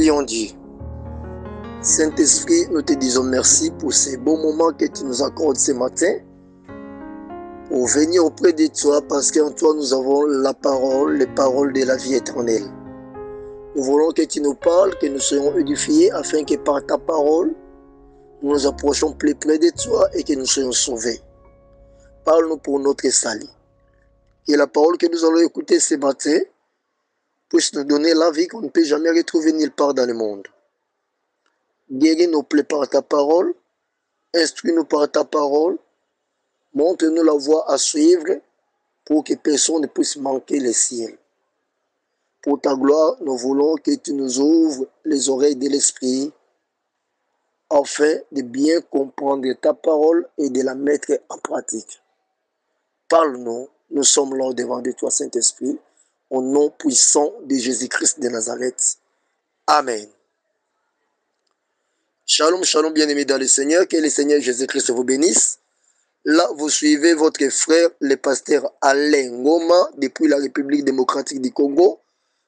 Prions Dieu. Saint-Esprit, nous te disons merci pour ces beaux moments que tu nous accordes ce matin pour venir auprès de toi parce qu'en toi nous avons la parole, les paroles de la vie éternelle. Nous voulons que tu nous parles, que nous soyons édifiés afin que par ta parole, nous nous approchons plus près de toi et que nous soyons sauvés. Parle-nous pour notre salut. Et la parole que nous allons écouter ce matin puisse nous donner la vie qu'on ne peut jamais retrouver nulle part dans le monde. Guéris nos plaies par ta parole, instruis-nous par ta parole, montre-nous la voie à suivre pour que personne ne puisse manquer le ciel. Pour ta gloire, nous voulons que tu nous ouvres les oreilles de l'esprit afin de bien comprendre ta parole et de la mettre en pratique. Parle-nous, nous sommes là devant de toi, Saint-Esprit, au nom puissant de Jésus-Christ de Nazareth. Amen. Shalom, shalom, bien-aimés dans le Seigneur, que le Seigneur Jésus-Christ vous bénisse. Là, vous suivez votre frère, le pasteur Alain Ngoma, depuis la République démocratique du Congo,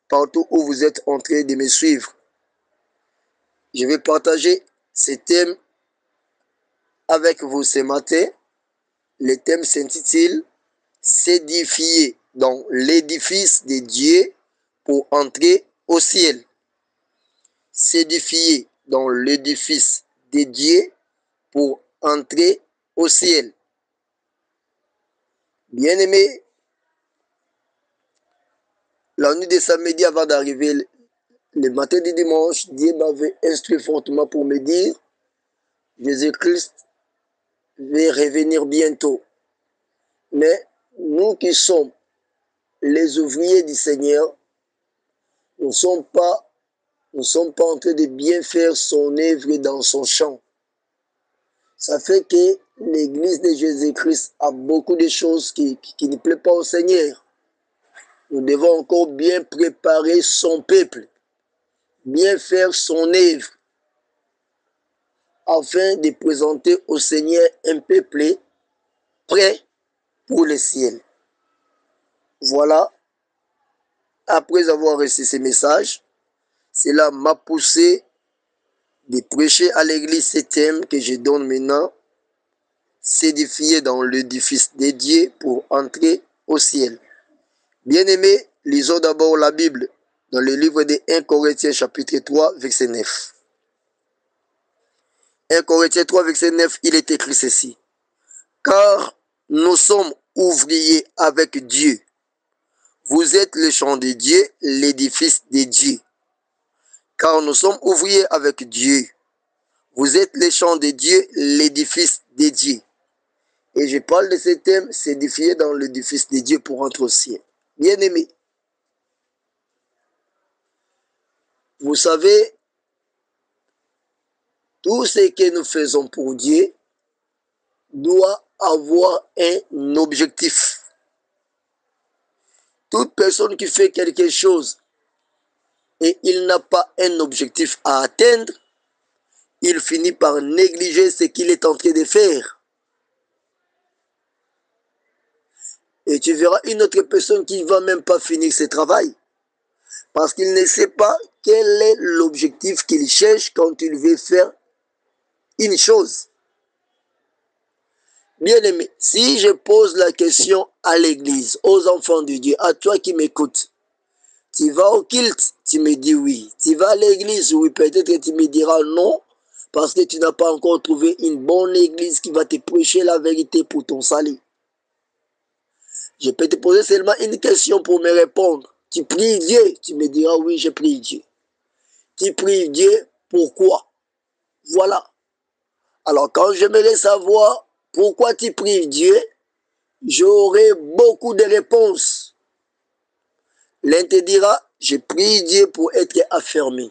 partout où vous êtes en train de me suivre. Je vais partager ce thème avec vous ce matin. Le thème s'intitule « S'édifier dans l'édifice de Dieu pour entrer au ciel ». S'édifier dans l'édifice de Dieu pour entrer au ciel. Bien-aimé, la nuit de samedi avant d'arriver le matin du dimanche, Dieu m'avait instruit fortement pour me dire Jésus-Christ va revenir bientôt. Mais nous qui sommes les ouvriers du Seigneur, nous ne sommes pas en train de bien faire son œuvre dans son champ. Ça fait que l'Église de Jésus-Christ a beaucoup de choses qui ne plaisent pas au Seigneur. Nous devons encore bien préparer son peuple, bien faire son œuvre, afin de présenter au Seigneur un peuple prêt pour le ciel. Voilà, après avoir reçu ces messages, cela m'a poussé de prêcher à l'église ce thème que je donne maintenant, s'édifier dans l'édifice de Dieu pour entrer au ciel. Bien-aimés, lisons d'abord la Bible dans le livre de 1 Corinthiens chapitre 3, verset 9. 1 Corinthiens 3, verset 9, il est écrit ceci. Car nous sommes ouvriers avec Dieu. Vous êtes le champ de Dieu, l'édifice de Dieu. Car nous sommes ouvriers avec Dieu. Vous êtes le champ de Dieu, l'édifice de Dieu. Et je parle de ce thème, s'édifier dans l'édifice de Dieu pour entrer au ciel. Bien-aimés, vous savez, tout ce que nous faisons pour Dieu doit avoir un objectif. Toute personne qui fait quelque chose et il n'a pas un objectif à atteindre, il finit par négliger ce qu'il est en train de faire. Et tu verras une autre personne qui ne va même pas finir ce travail. Parce qu'il ne sait pas quel est l'objectif qu'il cherche quand il veut faire une chose. Bien-aimé, si je pose la question à l'église, aux enfants de Dieu, à toi qui m'écoutes, tu vas au culte, tu me dis oui. Tu vas à l'église, oui, peut-être que tu me diras non, parce que tu n'as pas encore trouvé une bonne église qui va te prêcher la vérité pour ton salut. Je peux te poser seulement une question pour me répondre. Tu pries Dieu, tu me diras oui, je prie Dieu. Tu pries Dieu, pourquoi? Voilà. Alors quand j'aimerais savoir pourquoi tu pries Dieu, j'aurai beaucoup de réponses. L'un te dira, je prie Dieu pour être affermi.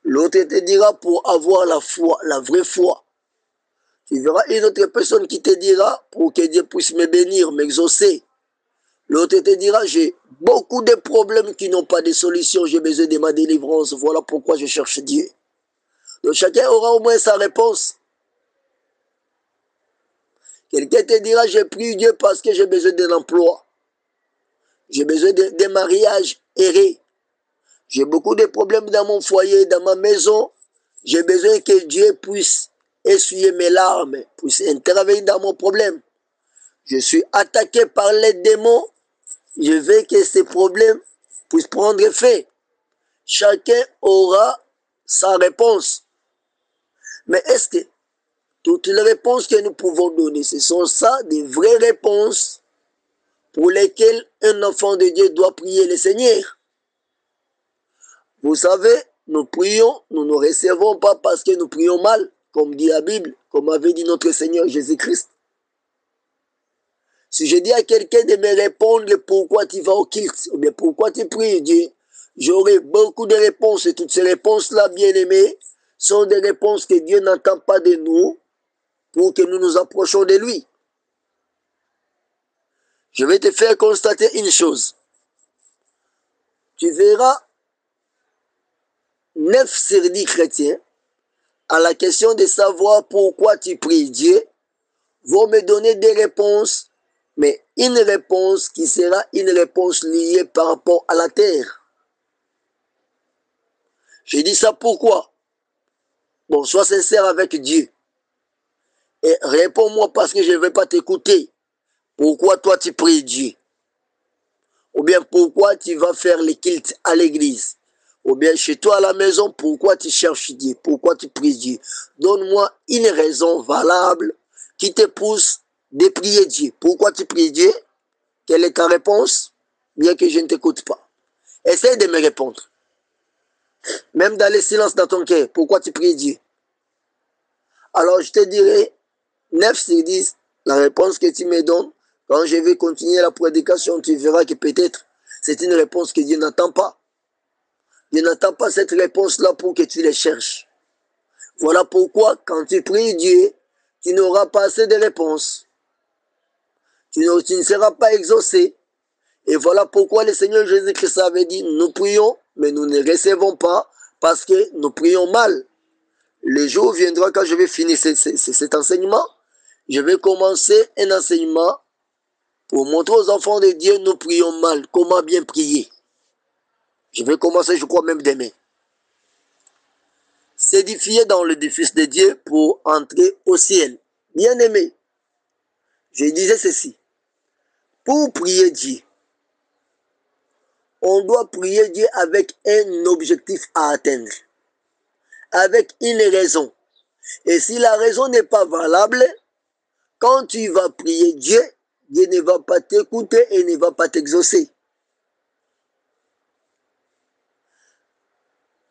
L'autre te dira pour avoir la foi, la vraie foi. Tu verras une autre personne qui te dira pour que Dieu puisse me bénir, m'exaucer. L'autre te dira, j'ai beaucoup de problèmes qui n'ont pas de solution, j'ai besoin de ma délivrance, voilà pourquoi je cherche Dieu. Donc chacun aura au moins sa réponse. Quelqu'un te dira, je prie Dieu parce que j'ai besoin d'un emploi. J'ai besoin d'un mariage erré. J'ai beaucoup de problèmes dans mon foyer, dans ma maison. J'ai besoin que Dieu puisse essuyer mes larmes, puisse intervenir dans mon problème. Je suis attaqué par les démons. Je veux que ces problèmes puissent prendre fin. Chacun aura sa réponse. Mais est-ce que toutes les réponses que nous pouvons donner, ce sont ça des vraies réponses pour lesquelles un enfant de Dieu doit prier le Seigneur? Vous savez, nous prions, nous ne recevons pas parce que nous prions mal, comme dit la Bible, comme avait dit notre Seigneur Jésus-Christ. Si je dis à quelqu'un de me répondre pourquoi tu vas au culte, ou bien pourquoi tu pries Dieu, j'aurai beaucoup de réponses. Et toutes ces réponses-là, bien-aimés, sont des réponses que Dieu n'entend pas de nous pour que nous nous approchions de lui. Je vais te faire constater une chose. Tu verras 9 sur 10 chrétiens, à la question de savoir pourquoi tu pries Dieu, vont me donner des réponses, mais une réponse qui sera une réponse liée par rapport à la terre. Je dis ça pourquoi? Bon, sois sincère avec Dieu. Et réponds-moi parce que je ne vais pas t'écouter. Pourquoi toi tu pries Dieu? Ou bien pourquoi tu vas faire les cultes à l'église? Ou bien chez toi à la maison, pourquoi tu cherches Dieu? Pourquoi tu pries Dieu? Donne-moi une raison valable qui te pousse de prier Dieu. Pourquoi tu pries Dieu? Quelle est ta réponse? Bien que je ne t'écoute pas. Essaye de me répondre. Même dans le silence dans ton cœur, pourquoi tu pries Dieu? Alors je te dirai 9 sur 10, la réponse que tu me donnes, quand je vais continuer la prédication, tu verras que peut-être c'est une réponse que Dieu n'entend pas. Dieu n'attend pas cette réponse-là pour que tu les cherches. Voilà pourquoi, quand tu pries Dieu, tu n'auras pas assez de réponses. Tu ne seras pas exaucé. Et voilà pourquoi le Seigneur Jésus-Christ avait dit, nous prions, mais nous ne recevons pas parce que nous prions mal. Le jour viendra quand je vais finir cet enseignement. Je vais commencer un enseignement pour montrer aux enfants de Dieu, nous prions mal. Comment bien prier? Je vais commencer, je crois, même demain. S'édifier dans l'édifice de Dieu pour entrer au ciel. Bien-aimé, je disais ceci. Pour prier Dieu, on doit prier Dieu avec un objectif à atteindre, avec une raison. Et si la raison n'est pas valable, quand tu vas prier Dieu, Dieu ne va pas t'écouter et ne va pas t'exaucer.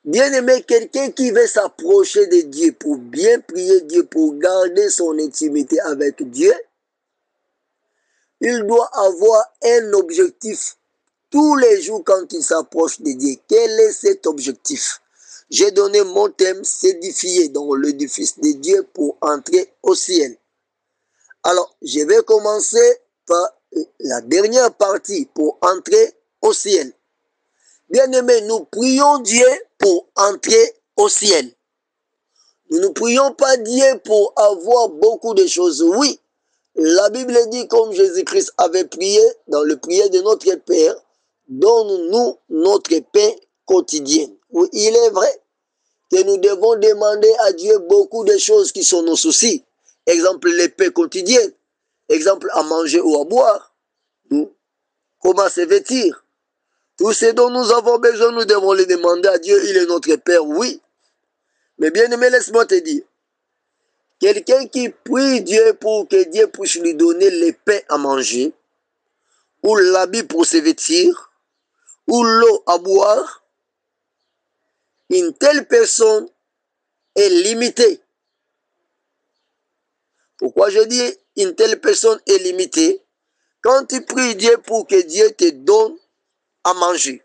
Bien-aimé, quelqu'un qui veut s'approcher de Dieu pour bien prier Dieu, pour garder son intimité avec Dieu, il doit avoir un objectif tous les jours quand il s'approche de Dieu. Quel est cet objectif? J'ai donné mon thème, s'édifier dans l'édifice de Dieu pour entrer au ciel. Alors, je vais commencer par la dernière partie pour entrer au ciel. Bien-aimés, nous prions Dieu pour entrer au ciel. Nous ne prions pas Dieu pour avoir beaucoup de choses. Oui, la Bible dit comme Jésus-Christ avait prié dans le prière de notre Père, donne-nous notre pain quotidien. Oui, il est vrai que nous devons demander à Dieu beaucoup de choses qui sont nos soucis. Exemple, les pains quotidiens. Exemple, à manger ou à boire. Comment se vêtir. Tout ce dont nous avons besoin, nous devons les demander à Dieu. Il est notre Père, oui. Mais bien aimé, laisse-moi te dire. Quelqu'un qui prie Dieu pour que Dieu puisse lui donner les pains à manger, ou l'habit pour se vêtir, ou l'eau à boire, une telle personne est limitée. Pourquoi je dis une telle personne est limitée? Quand tu pries Dieu pour que Dieu te donne à manger,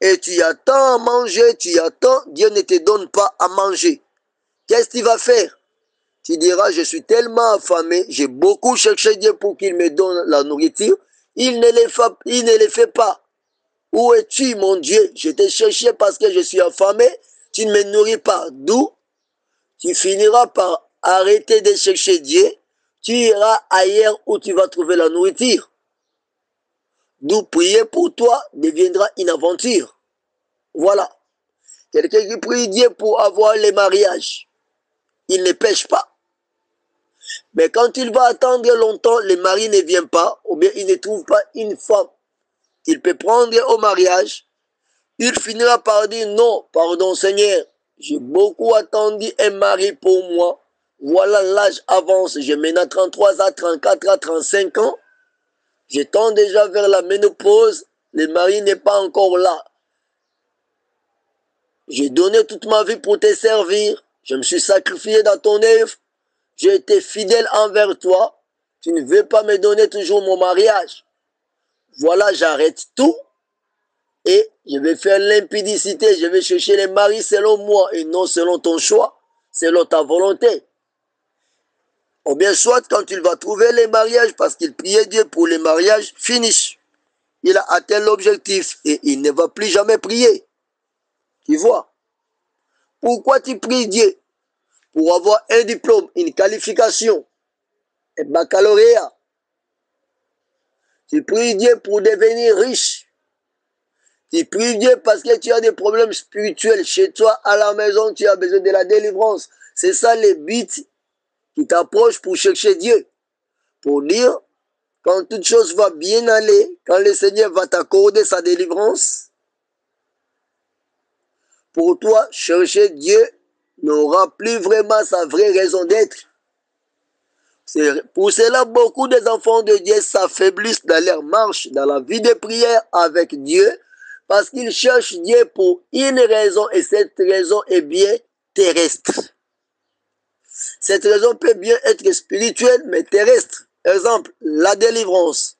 et tu attends à manger, tu attends, Dieu ne te donne pas à manger. Qu'est-ce que tu vas faire? Tu diras, je suis tellement affamé, j'ai beaucoup cherché Dieu pour qu'il me donne la nourriture, il ne le fait pas. Où es-tu, mon Dieu? Je t'ai cherché parce que je suis affamé, tu ne me nourris pas. D'où tu finiras par arrêter de chercher Dieu, tu iras ailleurs où tu vas trouver la nourriture. D'où prier pour toi deviendra une aventure. Voilà. Quelqu'un qui prie Dieu pour avoir les mariages, il ne pêche pas. Mais quand il va attendre longtemps, le mari ne vient pas, ou bien il ne trouve pas une femme qu'il peut prendre au mariage, il finira par dire non, pardon Seigneur, j'ai beaucoup attendu un mari pour moi. Voilà, l'âge avance, j'ai maintenant 33 à 34 à 35 ans. Je tends déjà vers la ménopause, le mari n'est pas encore là. J'ai donné toute ma vie pour te servir, je me suis sacrifié dans ton œuvre, j'ai été fidèle envers toi, tu ne veux pas me donner toujours mon mariage. Voilà, j'arrête tout et je vais faire l'impudicité, je vais chercher les maris selon moi et non selon ton choix, selon ta volonté. Ou bien soit quand il va trouver les mariages parce qu'il priait Dieu pour les mariages, finish. Il a atteint l'objectif et il ne va plus jamais prier. Tu vois? Pourquoi tu pries Dieu? Pour avoir un diplôme, une qualification, un baccalauréat. Tu pries Dieu pour devenir riche. Tu pries Dieu parce que tu as des problèmes spirituels chez toi, à la maison, tu as besoin de la délivrance. C'est ça les buts qui t'approchent pour chercher Dieu. Pour dire, quand toute chose va bien aller, quand le Seigneur va t'accorder sa délivrance, pour toi, chercher Dieu n'aura plus vraiment sa vraie raison d'être. Pour cela, beaucoup des enfants de Dieu s'affaiblissent dans leur marche, dans la vie de prière avec Dieu, parce qu'ils cherchent Dieu pour une raison, et cette raison est bien terrestre. Cette raison peut bien être spirituelle, mais terrestre. Exemple, la délivrance.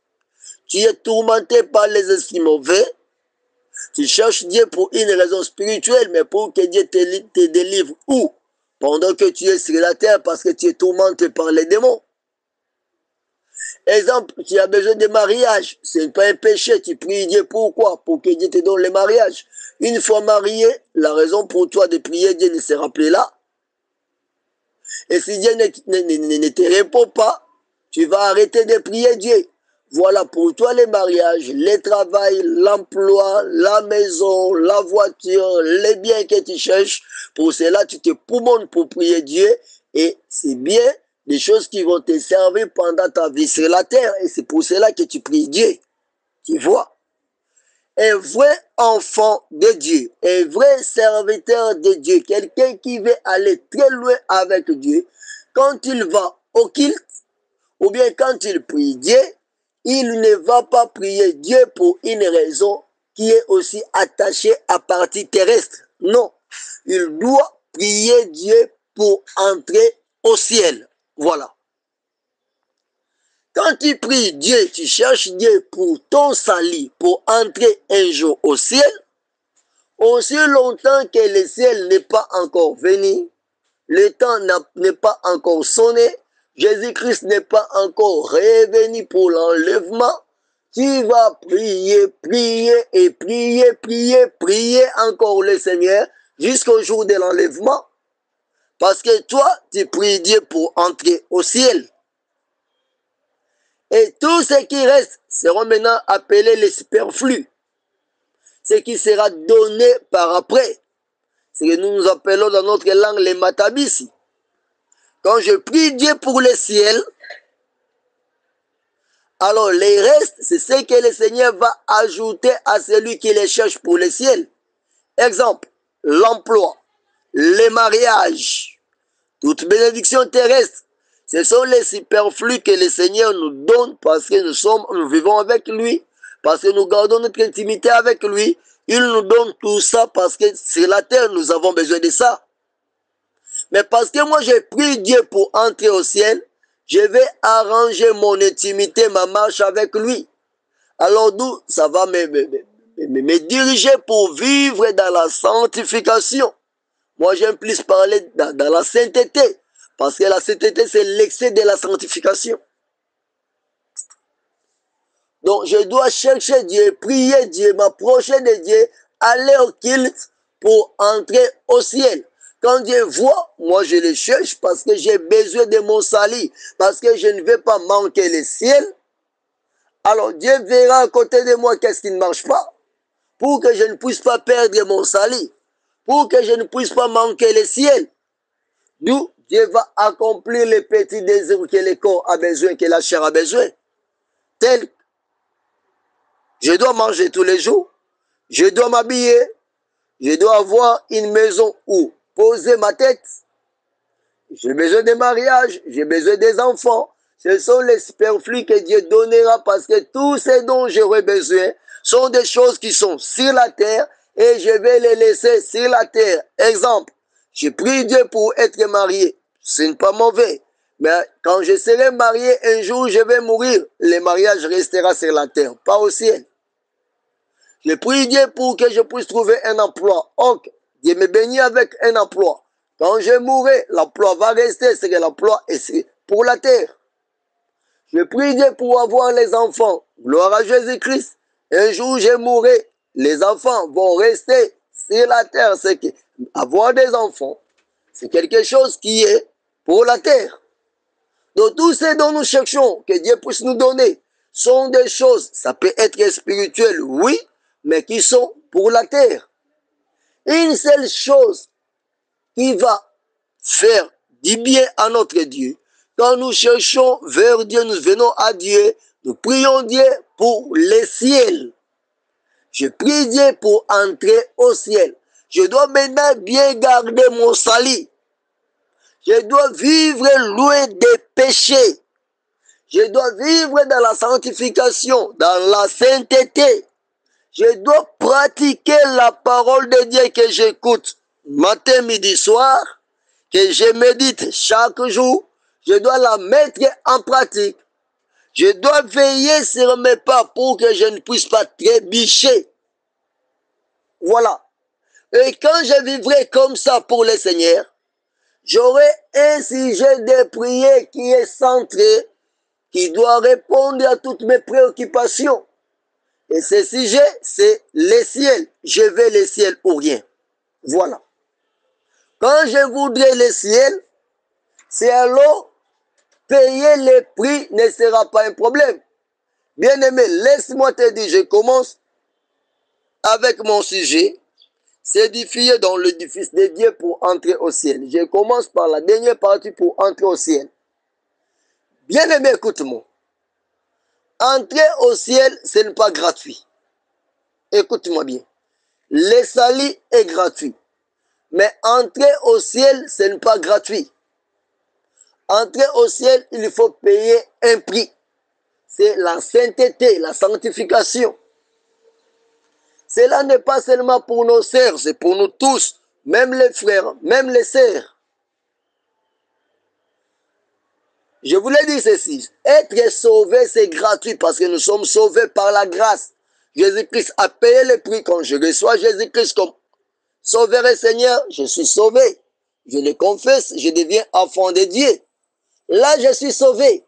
Tu es tourmenté par les esprits mauvais, tu cherches Dieu pour une raison spirituelle, mais pour que Dieu te délivre où? Pendant que tu es sur la terre parce que tu es tourmenté par les démons. Exemple, tu as besoin de mariage, ce n'est pas un péché, tu pries Dieu pourquoi? Pour que Dieu te donne le mariage. Une fois marié, la raison pour toi de prier Dieu ne sera plus là. Et si Dieu ne te répond pas, tu vas arrêter de prier Dieu. Voilà pour toi les mariages, le travail, l'emploi, la maison, la voiture, les biens que tu cherches. Pour cela, tu te poumonnes pour prier Dieu et c'est bien des choses qui vont te servir pendant ta vie sur la terre. Et c'est pour cela que tu pries Dieu. Tu vois? Un vrai enfant de Dieu, un vrai serviteur de Dieu, quelqu'un qui veut aller très loin avec Dieu, quand il va au culte, ou bien quand il prie Dieu, il ne va pas prier Dieu pour une raison qui est aussi attachée à partie terrestre. Non, il doit prier Dieu pour entrer au ciel. Voilà. Quand tu pries Dieu, tu cherches Dieu pour ton salut, pour entrer un jour au ciel, aussi longtemps que le ciel n'est pas encore venu, le temps n'est pas encore sonné, Jésus-Christ n'est pas encore revenu pour l'enlèvement, tu vas prier, prier et prier, prier, prier encore le Seigneur jusqu'au jour de l'enlèvement. Parce que toi, tu pries Dieu pour entrer au ciel. Et tout ce qui reste seront maintenant appelés les superflus. Ce qui sera donné par après. Ce que nous appelons dans notre langue les matabisi. Quand je prie Dieu pour le ciel, alors les restes, c'est ce que le Seigneur va ajouter à celui qui les cherche pour le ciel. Exemple, l'emploi, les mariages, toute bénédiction terrestre. Ce sont les superflus que le Seigneur nous donne parce que nous vivons avec lui, parce que nous gardons notre intimité avec lui. Il nous donne tout ça parce que sur la terre, nous avons besoin de ça. Mais parce que moi, j'ai prié Dieu pour entrer au ciel, je vais arranger mon intimité, ma marche avec lui. Alors d'où ça va me diriger pour vivre dans la sanctification. Moi, j'aime plus parler dans la sainteté. Parce que la sainteté, c'est l'excès de la sanctification. Donc, je dois chercher Dieu, prier Dieu, m'approcher de Dieu, aller au culte pour entrer au ciel. Quand Dieu voit, moi je le cherche parce que j'ai besoin de mon salut, parce que je ne veux pas manquer le ciel. Alors Dieu verra à côté de moi qu'est-ce qui ne marche pas. pour que je ne puisse pas perdre mon salut, pour que je ne puisse pas manquer le ciel. D'où Dieu va accomplir les petits désirs que le corps a besoin, que la chair a besoin. Tel, je dois manger tous les jours, je dois m'habiller, je dois avoir une maison où poser ma tête. J'ai besoin de mariage, j'ai besoin des enfants. Ce sont les superflus que Dieu donnera parce que tous ces dont j'aurai besoin sont des choses qui sont sur la terre et je vais les laisser sur la terre. Exemple, je prie Dieu pour être marié. Ce n'est pas mauvais. Mais quand je serai marié, un jour je vais mourir. Le mariage restera sur la terre, pas au ciel. Je prie Dieu pour que je puisse trouver un emploi. Donc, Dieu me bénit avec un emploi. Quand je mourrai, l'emploi va rester, c'est que l'emploi est pour la terre. Je prie Dieu pour avoir les enfants. Gloire à Jésus-Christ. Un jour, je mourrai. Les enfants vont rester sur la terre. C'est que avoir des enfants, c'est quelque chose qui est pour la terre. Donc, tout ce dont nous cherchons, que Dieu puisse nous donner, sont des choses, ça peut être spirituel, oui, mais qui sont pour la terre. Une seule chose qui va faire du bien à notre Dieu. Quand nous cherchons vers Dieu, nous venons à Dieu, nous prions Dieu pour le ciel. Je prie Dieu pour entrer au ciel. Je dois maintenant bien garder mon salut. Je dois vivre loin des péchés. Je dois vivre dans la sanctification, dans la sainteté. Je dois pratiquer la parole de Dieu que j'écoute matin, midi, soir, que je médite chaque jour. Je dois la mettre en pratique. Je dois veiller sur mes pas pour que je ne puisse pas trébucher. Voilà. Et quand je vivrai comme ça pour le Seigneur, j'aurai un sujet de prière qui est centré, qui doit répondre à toutes mes préoccupations. Et ce sujet, c'est le ciel. Je veux le ciel ou rien. Voilà. Quand je voudrais le ciel, c'est alors payer le prix ne sera pas un problème. Bien-aimé, laisse-moi te dire, je commence avec mon sujet, s'édifier dans l'édifice de Dieu pour entrer au ciel. Je commence par la dernière partie pour entrer au ciel. Bien-aimé, écoute-moi. Entrer au ciel, ce n'est pas gratuit. Écoute-moi bien. Le salut est gratuit. Mais entrer au ciel, ce n'est pas gratuit. Entrer au ciel, il faut payer un prix. C'est la sainteté, la sanctification. Cela n'est pas seulement pour nos sœurs, c'est pour nous tous, même les frères, même les sœurs. Je voulais dire ceci, être sauvé, c'est gratuit parce que nous sommes sauvés par la grâce. Jésus-Christ a payé le prix. Quand je reçois Jésus-Christ comme Sauveur et Seigneur, je suis sauvé. Je le confesse, je deviens enfant de Dieu. Là, je suis sauvé.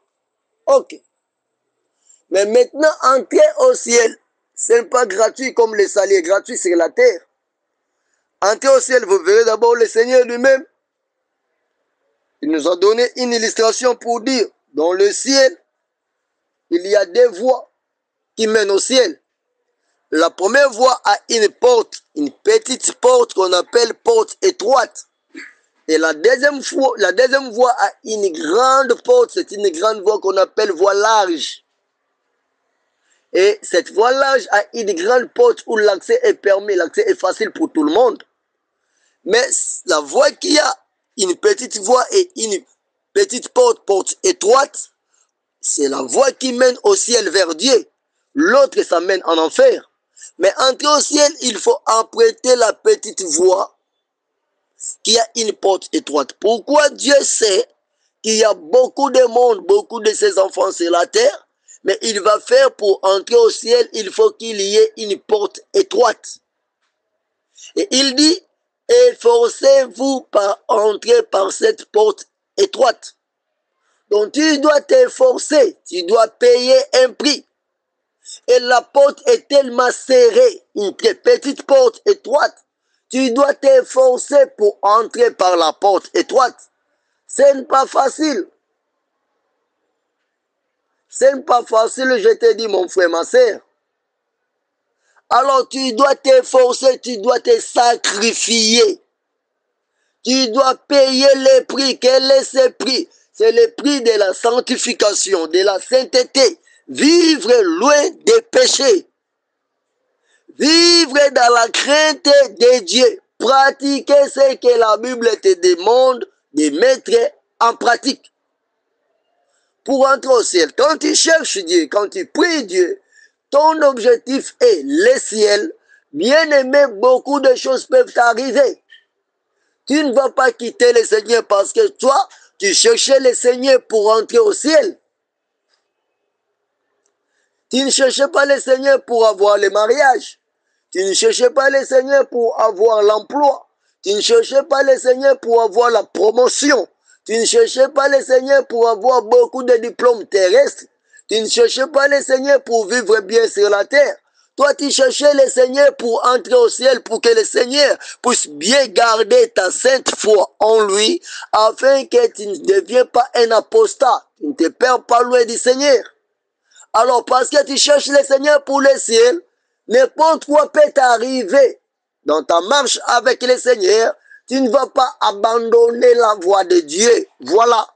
Ok. Mais maintenant, entrer au ciel, ce n'est pas gratuit comme le salut est gratuit sur la terre. Entrer au ciel, vous verrez d'abord le Seigneur lui-même. Il nous a donné une illustration pour dire, dans le ciel, il y a deux voies qui mènent au ciel. La première voie a une porte, une petite porte qu'on appelle porte étroite. Et la deuxième voie a une grande porte, c'est une grande voie qu'on appelle voie large. Et cette voie large a une grande porte où l'accès est permis, l'accès est facile pour tout le monde. Mais la voie qui a une petite voie et une petite porte étroite, c'est la voie qui mène au ciel vers Dieu. L'autre, ça mène en enfer. Mais entrer au ciel, il faut emprunter la petite voie qui a une porte étroite. Pourquoi Dieu sait qu'il y a beaucoup de monde, beaucoup de ses enfants sur la terre, mais il va faire pour entrer au ciel, il faut qu'il y ait une porte étroite. Et il dit, efforcez-vous par entrer par cette porte étroite. Donc tu dois t'efforcer, tu dois payer un prix. Et la porte est tellement serrée, une très petite porte étroite. Tu dois t'efforcer pour entrer par la porte étroite. Ce n'est pas facile. Ce n'est pas facile, je te dis, mon frère, ma sœur. Alors tu dois t'efforcer, tu dois te sacrifier. Tu dois payer le prix. Quel est ce prix? C'est le prix de la sanctification, de la sainteté. Vivre loin des péchés. Vivre dans la crainte de Dieu. Pratiquer ce que la Bible te demande de mettre en pratique. Pour entrer au ciel, quand tu cherches Dieu, quand tu pries Dieu, ton objectif est le ciel. Bien aimé, beaucoup de choses peuvent t'arriver. Tu ne vas pas quitter le Seigneur parce que toi, tu cherchais le Seigneur pour entrer au ciel. Tu ne cherchais pas le Seigneur pour avoir le mariage. Tu ne cherchais pas le Seigneur pour avoir l'emploi. Tu ne cherchais pas le Seigneur pour avoir la promotion. Tu ne cherchais pas le Seigneur pour avoir beaucoup de diplômes terrestres. Tu ne cherchais pas le Seigneur pour vivre bien sur la terre. Toi, tu cherchais le Seigneur pour entrer au ciel, pour que le Seigneur puisse bien garder ta sainte foi en lui, afin que tu ne deviens pas un apostat. Tu ne te perds pas loin du Seigneur. Alors, parce que tu cherches le Seigneur pour le ciel, n'importe quoi peut t'arriver dans ta marche avec le Seigneur. Tu ne vas pas abandonner la voie de Dieu. Voilà.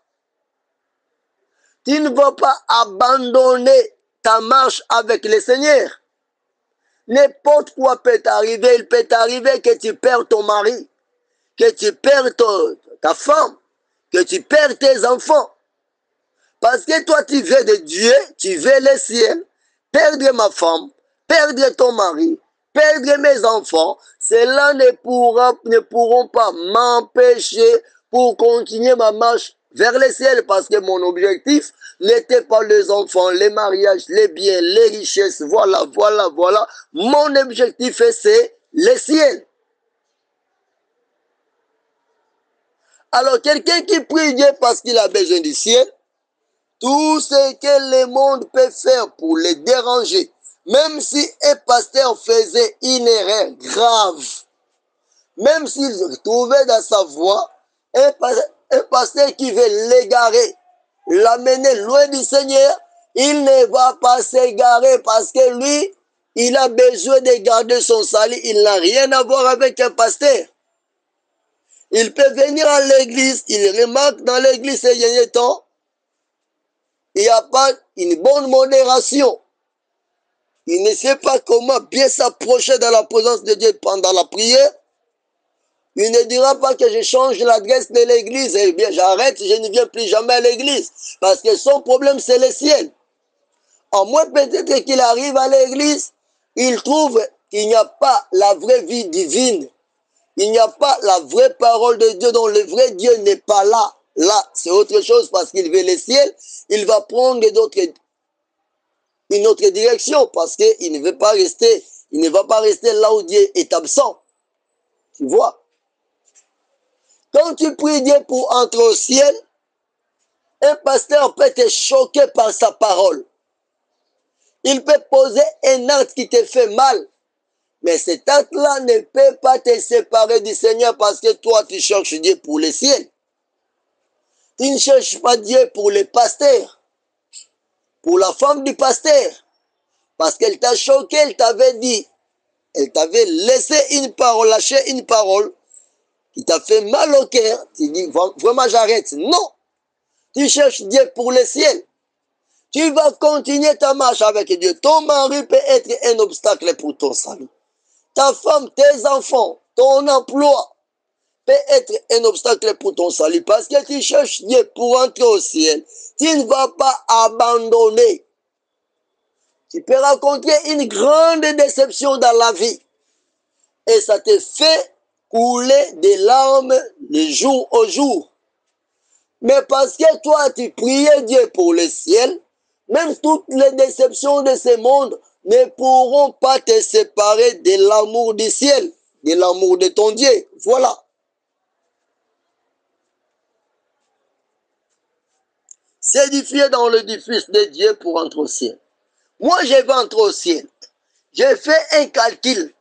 Tu ne vas pas abandonner ta marche avec le Seigneur. N'importe quoi peut t'arriver. Il peut t'arriver que tu perds ton mari, que tu perds ta femme, que tu perds tes enfants. Parce que toi, tu veux de Dieu, tu veux le ciel, perdre ma femme, perdre ton mari, perdre mes enfants, cela ne pourront pas m'empêcher pour continuer ma marche vers le ciel, parce que mon objectif n'était pas les enfants, les mariages, les biens, les richesses, voilà. Mon objectif, c'est le ciel. Alors, quelqu'un qui prie Dieu parce qu'il a besoin du ciel, tout ce que le monde peut faire pour les déranger, même si un pasteur faisait une erreur grave, même s'il se trouvait dans sa voie, un pasteur qui veut l'égarer, l'amener loin du Seigneur, il ne va pas s'égarer parce que lui, il a besoin de garder son salut. Il n'a rien à voir avec un pasteur. Il peut venir à l'église, il remarque dans l'église ces derniers temps, il n'y a pas une bonne modération. Il ne sait pas comment bien s'approcher de la présence de Dieu pendant la prière. Il ne dira pas que je change l'adresse de l'église. Eh bien, j'arrête, je ne viens plus jamais à l'église. Parce que son problème, c'est le ciel. En moins, peut-être qu'il arrive à l'église, il trouve qu'il n'y a pas la vraie vie divine. Il n'y a pas la vraie parole de Dieu, dont le vrai Dieu n'est pas là. Là, c'est autre chose parce qu'il veut le ciel. Il va prendre une autre direction parce qu'il ne veut pas rester, il ne va pas rester là où Dieu est absent. Tu vois? Quand tu pries Dieu pour entrer au ciel, un pasteur peut te choquer par sa parole. Il peut poser un acte qui te fait mal. Mais cet acte-là ne peut pas te séparer du Seigneur parce que toi, tu cherches Dieu pour le ciel. Tu ne cherches pas Dieu pour le pasteur, pour la femme du pasteur. Parce qu'elle t'a choqué, elle t'avait dit, elle t'avait laissé une parole, lâché une parole qui t'a fait mal au cœur. Tu dis, vraiment j'arrête. Non, tu cherches Dieu pour le ciel. Tu vas continuer ta marche avec Dieu. Ton mari peut être un obstacle pour ton salut. Ta femme, tes enfants, ton emploi peut être un obstacle pour ton salut. Parce que tu cherches Dieu pour entrer au ciel. Tu ne vas pas abandonner. Tu peux rencontrer une grande déception dans la vie. Et ça te fait couler des larmes de jour au jour. Mais parce que toi, tu priais Dieu pour le ciel, même toutes les déceptions de ce monde ne pourront pas te séparer de l'amour du ciel, de l'amour de ton Dieu. Voilà. S'édifier dans l'édifice de Dieu pour entrer au ciel. Moi, je vais entrer au ciel. J'ai fait un calcul.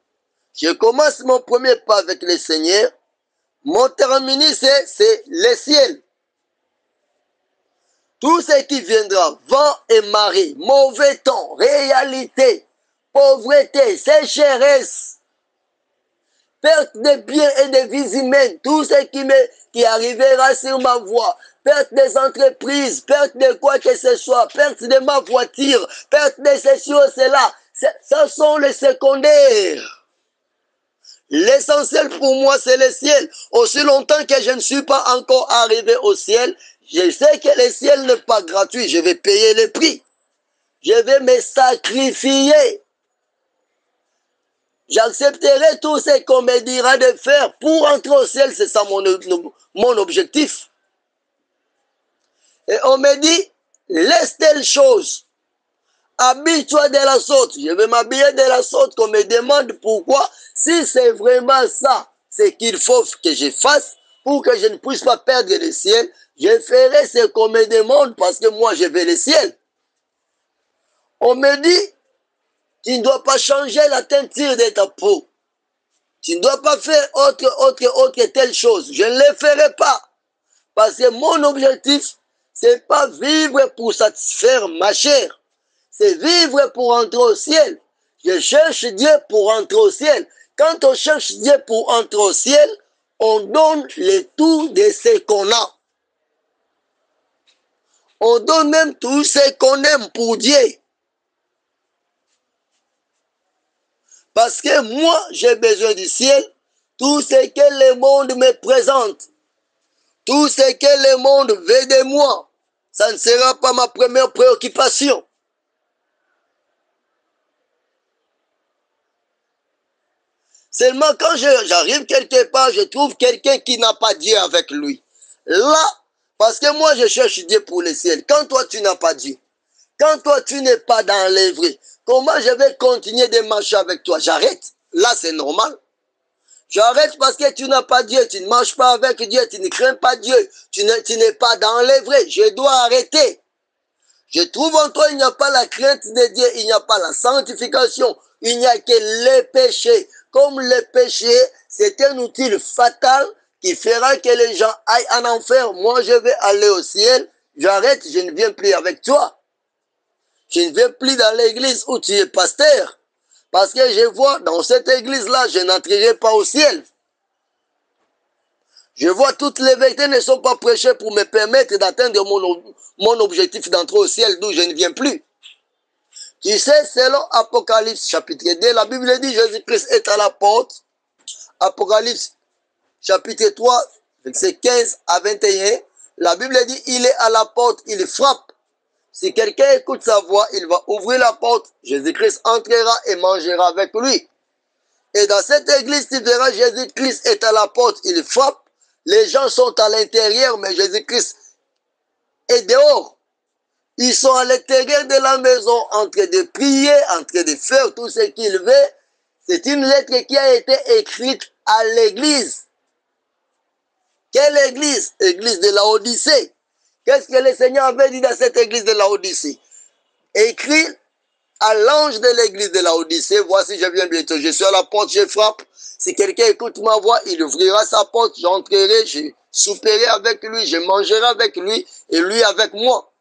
Je commence mon premier pas avec le Seigneur. Mon terminus, c'est le ciel. Tout ce qui viendra, vent et marée, mauvais temps, réalité, pauvreté, sécheresse, perte de biens et de vies humaines, tout ce qui arrivera sur ma voie, perte des entreprises, perte de quoi que ce soit, perte de ma voiture, perte de ceci ou cela, ce sont les secondaires. L'essentiel pour moi, c'est le ciel. Aussi longtemps que je ne suis pas encore arrivé au ciel, je sais que le ciel n'est pas gratuit. Je vais payer le prix. Je vais me sacrifier. J'accepterai tout ce qu'on me dira de faire pour entrer au ciel. C'est ça mon objectif. Et on me dit, laisse telle chose. Habille-toi de la sorte. Je vais m'habiller de la sorte qu'on me demande pourquoi. Si c'est vraiment ça, c'est qu'il faut que je fasse pour que je ne puisse pas perdre le ciel. Je ferai ce qu'on me demande parce que moi, je veux le ciel. On me dit, tu ne dois pas changer la teinture de ta peau. Tu ne dois pas faire autre telle chose. Je ne le ferai pas. Parce que mon objectif, c'est pas vivre pour satisfaire ma chair. C'est vivre pour entrer au ciel. Je cherche Dieu pour entrer au ciel. Quand on cherche Dieu pour entrer au ciel, on donne le tout de ce qu'on a. On donne même tout ce qu'on aime pour Dieu. Parce que moi, j'ai besoin du ciel. Tout ce que le monde me présente, tout ce que le monde veut de moi, ça ne sera pas ma première préoccupation. Seulement quand j'arrive quelque part, je trouve quelqu'un qui n'a pas Dieu avec lui. Là, parce que moi je cherche Dieu pour le ciel. Quand toi tu n'as pas Dieu, quand toi tu n'es pas dans les vrais, comment je vais continuer de marcher avec toi? J'arrête. Là c'est normal. J'arrête parce que tu n'as pas Dieu, tu ne marches pas avec Dieu, tu ne crains pas Dieu, tu n'es pas dans les vrais. Je dois arrêter. Je trouve en toi, il n'y a pas la crainte de Dieu, il n'y a pas la sanctification, il n'y a que les péchés. Comme le péché, c'est un outil fatal qui fera que les gens aillent en enfer. Moi, je vais aller au ciel. J'arrête, je ne viens plus avec toi. Je ne viens plus dans l'église où tu es pasteur. Parce que je vois, dans cette église-là, je n'entrerai pas au ciel. Je vois toutes les vérités ne sont pas prêchées pour me permettre d'atteindre mon objectif d'entrer au ciel d'où je ne viens plus. Tu sais, selon Apocalypse chapitre 2, la Bible dit Jésus-Christ est à la porte. Apocalypse chapitre 3, verset 15 à 21, la Bible dit il est à la porte, il frappe. Si quelqu'un écoute sa voix, il va ouvrir la porte. Jésus-Christ entrera et mangera avec lui. Et dans cette église, tu verras Jésus-Christ est à la porte, il frappe. Les gens sont à l'intérieur, mais Jésus-Christ est dehors. Ils sont à l'intérieur de la maison, en train de prier, en train de faire tout ce qu'ils veulent. C'est une lettre qui a été écrite à l'église. Quelle église? Église de Laodicée. Qu'est-ce que le Seigneur avait dit dans cette église de Laodicée? Écrit à l'ange de l'église de Laodicée, voici je viens bientôt, je suis à la porte, je frappe. Si quelqu'un écoute ma voix, il ouvrira sa porte, j'entrerai, je souperai avec lui, je mangerai avec lui et lui avec moi.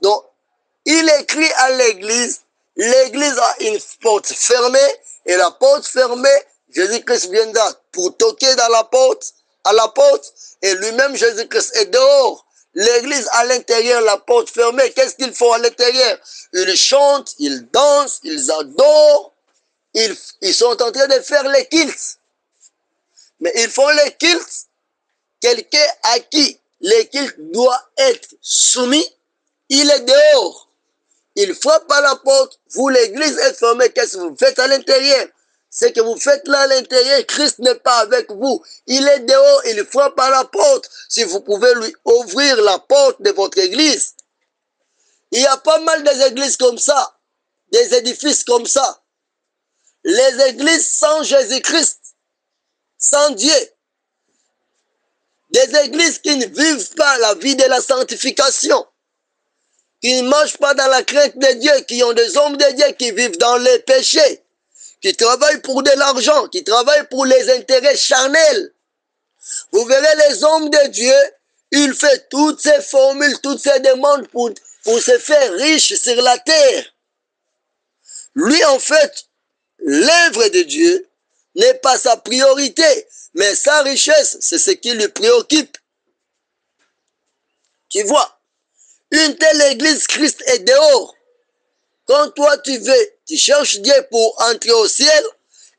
Donc, il écrit à l'église, l'église a une porte fermée et la porte fermée, Jésus-Christ viendra pour toquer dans la porte, à la porte et lui-même Jésus-Christ est dehors. L'église à l'intérieur, la porte fermée, qu'est-ce qu'ils font à l'intérieur? Ils chantent, ils dansent, ils adorent, ils sont en train de faire les cultes. Mais ils font les cultes, quelqu'un à qui les cultes doit être soumis, il est dehors. Il frappe à la porte, vous l'église est fermée, qu'est-ce que vous faites à l'intérieur? Ce que vous faites là à l'intérieur, Christ n'est pas avec vous. Il est dehors, il frappe à la porte. Si vous pouvez lui ouvrir la porte de votre église. Il y a pas mal d'églises comme ça, des édifices comme ça. Les églises sans Jésus-Christ, sans Dieu. Des églises qui ne vivent pas la vie de la sanctification. Qui ne marchent pas dans la crainte de Dieu, qui ont des hommes de Dieu qui vivent dans les péchés. Qui travaillent pour de l'argent, qui travaillent pour les intérêts charnels. Vous verrez les hommes de Dieu, ils font toutes ces formules, toutes ces demandes pour se faire riches sur la terre. Lui, en fait, l'œuvre de Dieu n'est pas sa priorité, mais sa richesse, c'est ce qui lui préoccupe. Tu vois, une telle église, Christ est dehors. Quand toi tu cherches Dieu pour entrer au ciel,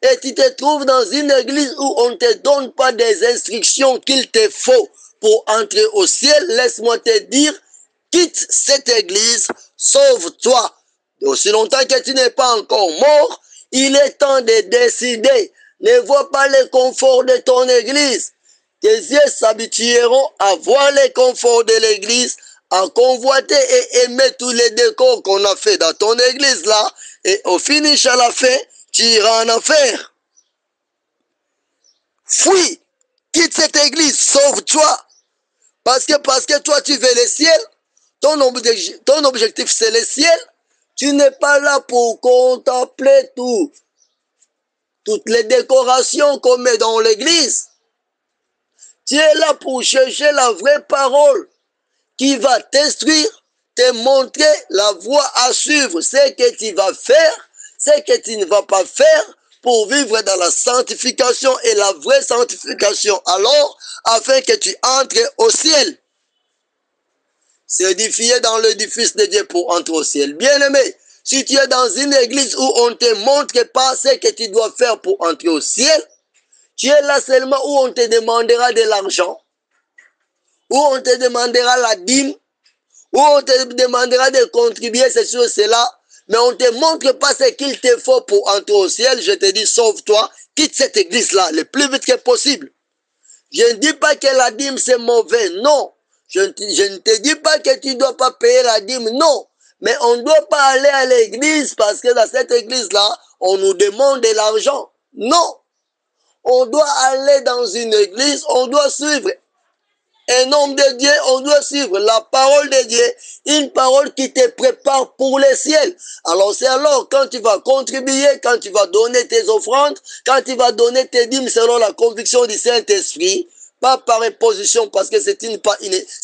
et tu te trouves dans une église où on ne te donne pas des instructions qu'il te faut pour entrer au ciel, laisse-moi te dire, quitte cette église, sauve-toi. Aussi longtemps que tu n'es pas encore mort, il est temps de décider. Ne vois pas les conforts de ton église. Tes yeux s'habitueront à voir les conforts de l'église, à convoiter et aimer tous les décors qu'on a fait dans ton église là, et au finish à la fin, tu iras en enfer. Fuis, quitte cette église, sauve-toi. Parce que toi tu veux le ciel, ton objectif c'est le ciel. Tu n'es pas là pour contempler toutes les décorations qu'on met dans l'église. Tu es là pour chercher la vraie parole qui va t'instruire, te montrer la voie à suivre, ce que tu vas faire, ce que tu ne vas pas faire pour vivre dans la sanctification et la vraie sanctification alors, afin que tu entres au ciel. S'édifier dans l'édifice de Dieu pour entrer au ciel. Bien-aimé, si tu es dans une église où on ne te montre pas ce que tu dois faire pour entrer au ciel, tu es là seulement où on te demandera de l'argent, où on te demandera la dîme, où on te demandera de contribuer, c'est sûr, cela, mais on ne te montre pas ce qu'il te faut pour entrer au ciel. Je te dis, sauve-toi, quitte cette église-là le plus vite que possible. Je ne dis pas que la dîme c'est mauvais, non. Je ne te dis pas que tu ne dois pas payer la dîme, non. Mais on ne doit pas aller à l'église parce que dans cette église-là, on nous demande de l'argent. Non. On doit aller dans une église, on doit suivre un homme de Dieu, on doit suivre la parole de Dieu, une parole qui te prépare pour le ciel. Alors c'est alors quand tu vas contribuer, quand tu vas donner tes offrandes, quand tu vas donner tes dîmes selon la conviction du Saint-Esprit, pas par imposition, parce que ce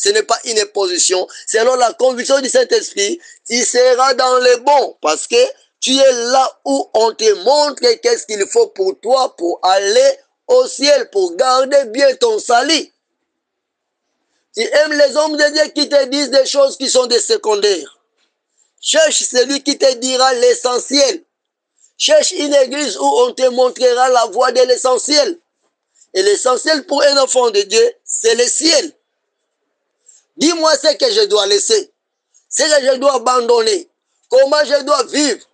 n'est pas une imposition, selon la conviction du Saint-Esprit, tu seras dans le bon, parce que tu es là où on te montre qu'est-ce qu'il faut pour toi pour aller au ciel, pour garder bien ton salut. Tu aimes les hommes de Dieu qui te disent des choses qui sont des secondaires. Cherche celui qui te dira l'essentiel. Cherche une église où on te montrera la voie de l'essentiel. Et l'essentiel pour un enfant de Dieu, c'est le ciel. Dis-moi ce que je dois laisser, ce que je dois abandonner, comment je dois vivre,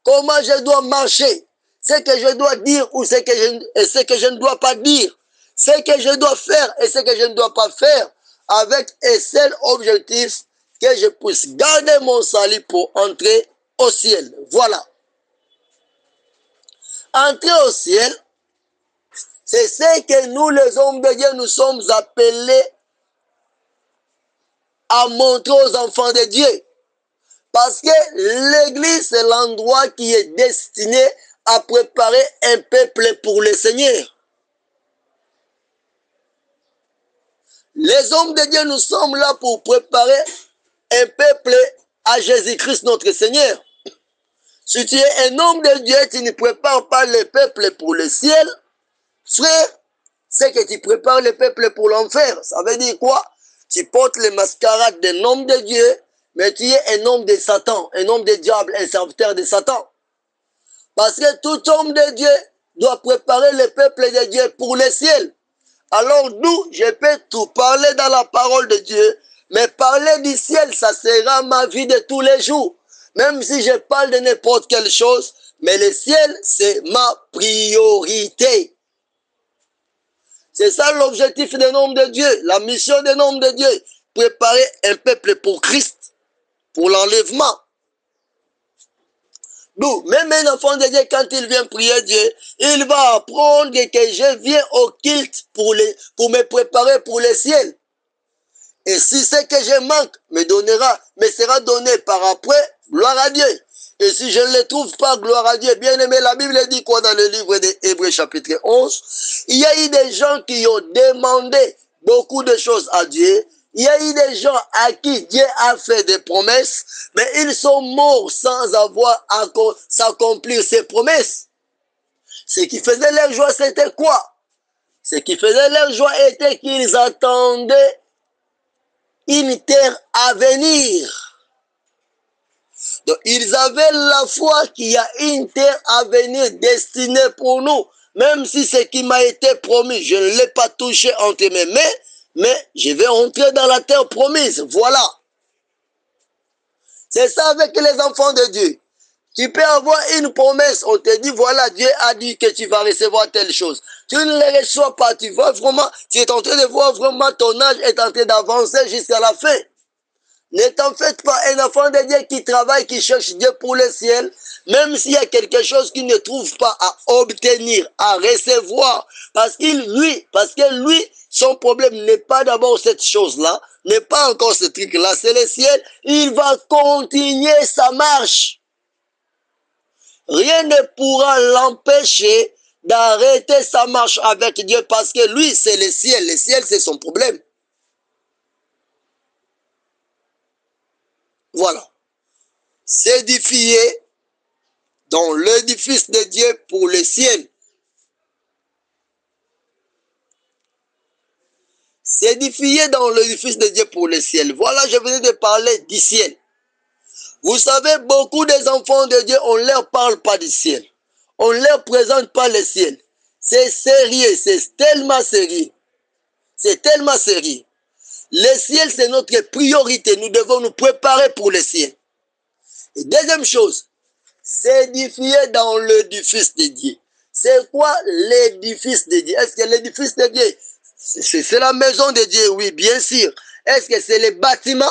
comment je dois marcher, ce que je dois dire ou ce que je ne dois pas dire, ce que je dois faire et ce que je ne dois pas faire, avec un seul objectif, que je puisse garder mon salut pour entrer au ciel. Voilà. Entrer au ciel, c'est ce que nous, les hommes de Dieu, nous sommes appelés à montrer aux enfants de Dieu. Parce que l'église, c'est l'endroit qui est destiné à préparer un peuple pour le Seigneur. Les hommes de Dieu, nous sommes là pour préparer un peuple à Jésus-Christ notre Seigneur. Si tu es un homme de Dieu, tu ne prépares pas le peuple pour le ciel, frère, c'est que tu prépares le peuple pour l'enfer. Ça veut dire quoi? Tu portes les mascarades d'un homme de Dieu, mais tu es un homme de Satan, un homme de diable, un serviteur de Satan. Parce que tout homme de Dieu doit préparer le peuple de Dieu pour le ciel. Alors nous, je peux tout parler dans la parole de Dieu, mais parler du ciel, ça sera ma vie de tous les jours. Même si je parle de n'importe quelle chose, mais le ciel, c'est ma priorité. C'est ça l'objectif d'un homme de Dieu, la mission d'un homme de Dieu, préparer un peuple pour Christ, pour l'enlèvement. D'où, même un enfant de Dieu, quand il vient prier Dieu, il va apprendre que je viens au culte pour me préparer pour le ciel. Et si ce que je manque me sera donné par après, gloire à Dieu. Et si je ne le trouve pas, gloire à Dieu. Bien aimé, la Bible dit quoi dans le livre des Hébreux chapitre 11? Il y a eu des gens qui ont demandé beaucoup de choses à Dieu. Il y a eu des gens à qui Dieu a fait des promesses, mais ils sont morts sans avoir s'accomplir ces promesses. Ce qui faisait leur joie, c'était quoi? Ce qui faisait leur joie était qu'ils attendaient une terre à venir. Donc, ils avaient la foi qu'il y a une terre à venir destinée pour nous. Même si ce qui m'a été promis, je ne l'ai pas touché entre mes mains, mais je vais entrer dans la terre promise. Voilà. C'est ça avec les enfants de Dieu. Tu peux avoir une promesse, on te dit, voilà, Dieu a dit que tu vas recevoir telle chose. Tu ne les reçois pas, tu vois vraiment, tu es en train de voir vraiment ton âge est en train d'avancer jusqu'à la fin. Ne t'en faites pas, un enfant de Dieu qui travaille, qui cherche Dieu pour le ciel, même s'il y a quelque chose qu'il ne trouve pas à obtenir, à recevoir, parce que lui, son problème n'est pas d'abord cette chose-là, n'est pas encore ce truc-là, c'est le ciel, il va continuer sa marche. Rien ne pourra l'empêcher d'arrêter sa marche avec Dieu parce que lui, c'est le ciel. Le ciel, c'est son problème. Voilà. S'édifier dans l'édifice de Dieu pour le ciel. S'édifier dans l'édifice de Dieu pour le ciel. Voilà, je venais de parler du ciel. Vous savez, beaucoup des enfants de Dieu, on ne leur parle pas du ciel. On ne leur présente pas le ciel. C'est sérieux, c'est tellement sérieux. C'est tellement sérieux. Le ciel, c'est notre priorité. Nous devons nous préparer pour le ciel. Et deuxième chose, s'édifier dans l'édifice de Dieu. C'est quoi l'édifice de Dieu? Est-ce que l'édifice de Dieu, c'est la maison de Dieu? Oui, bien sûr. Est-ce que c'est les bâtiments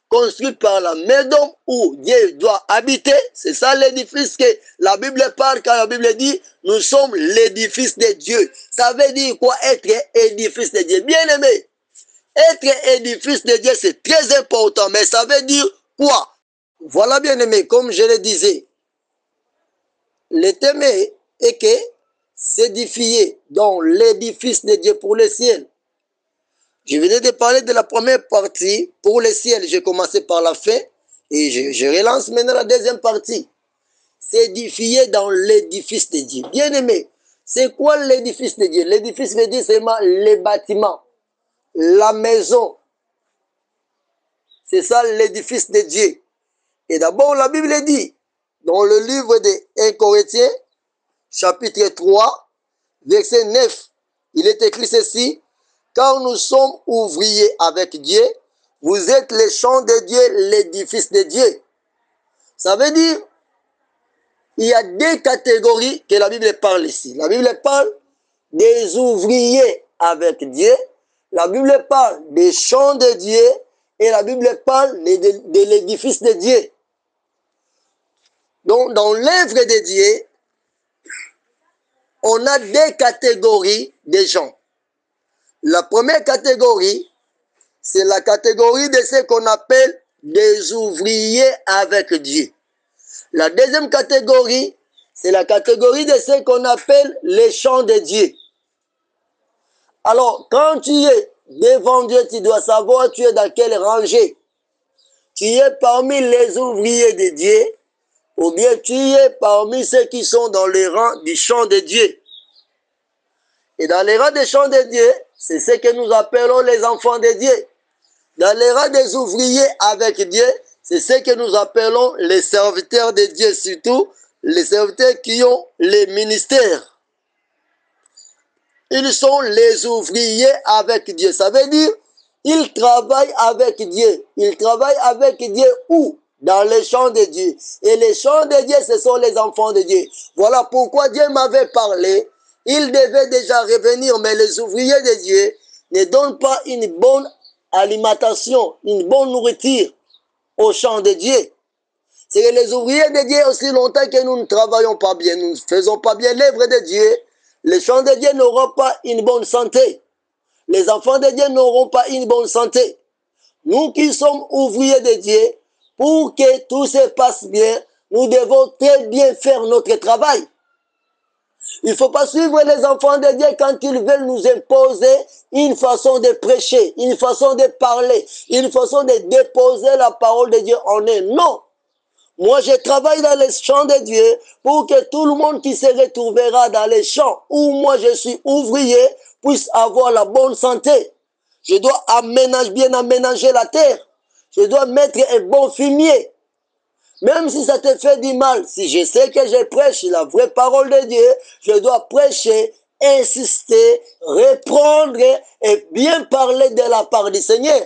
construit par la maison où Dieu doit habiter? C'est ça l'édifice que la Bible parle quand la Bible dit nous sommes l'édifice de Dieu. Ça veut dire quoi être édifice de Dieu? Bien aimé, être édifice de Dieu c'est très important, mais ça veut dire quoi? Voilà bien aimé, comme je le disais, le thème est que s'édifier dans l'édifice de Dieu pour le ciel. Je venais de parler de la première partie pour le ciel. J'ai commencé par la fin et je relance maintenant la deuxième partie. S'édifier dans l'édifice de Dieu. Bien aimé, c'est quoi l'édifice de Dieu? L'édifice de Dieu, c'est les bâtiments, la maison. C'est ça l'édifice de Dieu. Et d'abord, la Bible dit, dans le livre de 1 Corinthiens, chapitre 3, verset 9, il est écrit ceci: car nous sommes ouvriers avec Dieu, vous êtes les champs de Dieu, l'édifice de Dieu. Ça veut dire, il y a deux catégories que la Bible parle ici. La Bible parle des ouvriers avec Dieu, la Bible parle des champs de Dieu, et la Bible parle de l'édifice de Dieu. Donc, dans l'œuvre de Dieu, on a deux catégories de gens. La première catégorie, c'est la catégorie de ce qu'on appelle des ouvriers avec Dieu. La deuxième catégorie, c'est la catégorie de ce qu'on appelle les champs de Dieu. Alors, quand tu es devant Dieu, tu dois savoir tu es dans quelle rangée. Tu es parmi les ouvriers de Dieu, ou bien tu es parmi ceux qui sont dans les rangs du champ de Dieu. Et dans les rangs des champs de Dieu, c'est ce que nous appelons les enfants de Dieu. Dans les rangs des ouvriers avec Dieu, c'est ce que nous appelons les serviteurs de Dieu, surtout les serviteurs qui ont les ministères. Ils sont les ouvriers avec Dieu. Ça veut dire, ils travaillent avec Dieu. Ils travaillent avec Dieu où? Dans les champs de Dieu. Et les champs de Dieu, ce sont les enfants de Dieu. Voilà pourquoi Dieu m'avait parlé. Il devait déjà revenir, mais les ouvriers de Dieu ne donnent pas une bonne alimentation, une bonne nourriture aux champs de Dieu. C'est que les ouvriers de Dieu, aussi longtemps que nous ne travaillons pas bien, nous ne faisons pas bien l'œuvre de Dieu, les champs de Dieu n'auront pas une bonne santé. Les enfants de Dieu n'auront pas une bonne santé. Nous qui sommes ouvriers de Dieu, pour que tout se passe bien, nous devons très bien faire notre travail. Il ne faut pas suivre les enfants de Dieu quand ils veulent nous imposer une façon de prêcher, une façon de parler, une façon de déposer la parole de Dieu en eux. Non. Moi, je travaille dans les champs de Dieu pour que tout le monde qui se retrouvera dans les champs où moi je suis ouvrier puisse avoir la bonne santé. Je dois bien aménager la terre. Je dois mettre un bon fumier. Même si ça te fait du mal, si je sais que je prêche la vraie parole de Dieu, je dois prêcher, insister, reprendre et bien parler de la part du Seigneur.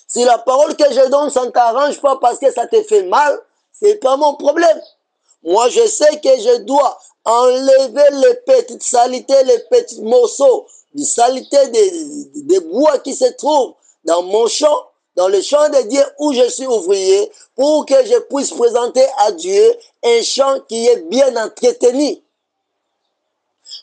Si la parole que je donne, ça ne t'arrange pas parce que ça te fait mal, c'est pas mon problème. Moi, je sais que je dois enlever les petites saletés, les petits morceaux de saleté des bois qui se trouvent dans mon champ, dans le champ de Dieu où je suis ouvrier, pour que je puisse présenter à Dieu un champ qui est bien entretenu.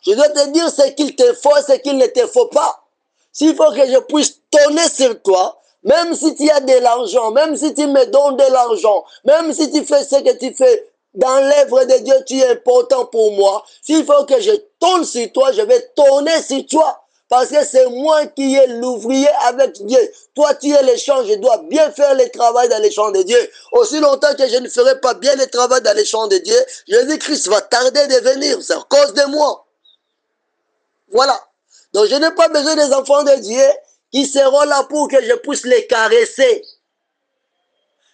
Je dois te dire ce qu'il te faut et ce qu'il ne te faut pas. S'il faut que je puisse tonner sur toi, même si tu as de l'argent, même si tu me donnes de l'argent, même si tu fais ce que tu fais dans l'œuvre de Dieu, tu es important pour moi. S'il faut que je tourne sur toi, je vais tourner sur toi. Parce que c'est moi qui est l'ouvrier avec Dieu. Toi, tu es les champs. Je dois bien faire le travail dans les champs de Dieu. Aussi longtemps que je ne ferai pas bien le travail dans les champs de Dieu, Jésus-Christ va tarder de venir. C'est à cause de moi. Voilà. Donc, je n'ai pas besoin des enfants de Dieu qui seront là pour que je puisse les caresser.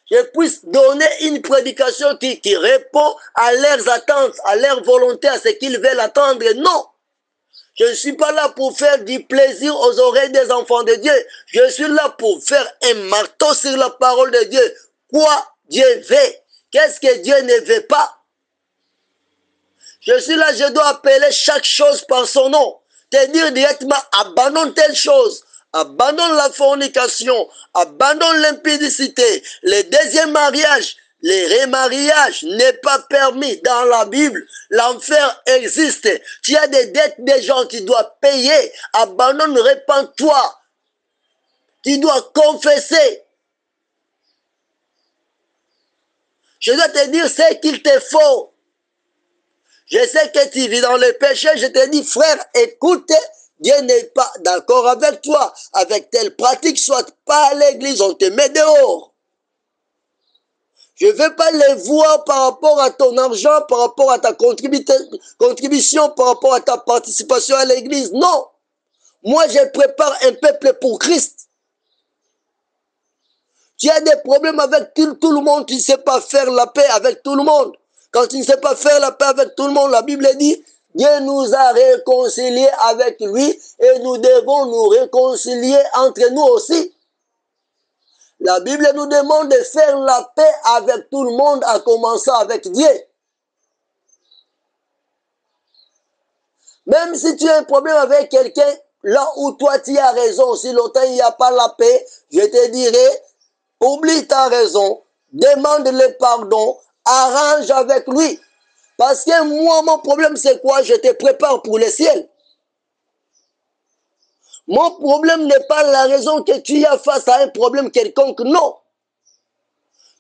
Je puisse donner une prédication qui répond à leurs attentes, à leur volonté, à ce qu'ils veulent attendre. Non. Je ne suis pas là pour faire du plaisir aux oreilles des enfants de Dieu. Je suis là pour faire un marteau sur la parole de Dieu. Quoi Dieu veut? Qu'est-ce que Dieu ne veut pas? Je suis là, je dois appeler chaque chose par son nom. Te dire directement, abandonne telle chose. Abandonne la fornication. Abandonne l'impudicité. Le deuxième mariage. Le remariage n'est pas permis dans la Bible. L'enfer existe. Tu as des dettes des gens, tu dois payer. Abandonne, répands-toi. Tu dois confesser. Je dois te dire ce qu'il te faut. Je sais que tu vis dans le péché. Je te dis, frère, écoute, Dieu n'est pas d'accord avec toi. Avec telle pratique, soit pas à l'église, on te met dehors. Je ne veux pas les voir par rapport à ton argent, par rapport à ta contribution, par rapport à ta participation à l'église. Non. Moi, je prépare un peuple pour Christ. Tu as des problèmes avec tout le monde, tu ne sais pas faire la paix avec tout le monde. Quand tu ne sais pas faire la paix avec tout le monde, la Bible dit, Dieu nous a réconciliés avec lui et nous devons nous réconcilier entre nous aussi. La Bible nous demande de faire la paix avec tout le monde, en commençant avec Dieu. Même si tu as un problème avec quelqu'un, là où toi tu as raison, si longtemps il n'y a pas la paix, je te dirai, oublie ta raison, demande le pardon, arrange avec lui. Parce que moi, mon problème c'est quoi? Je te prépare pour le ciel. Mon problème n'est pas la raison que tu as face à un problème quelconque, non.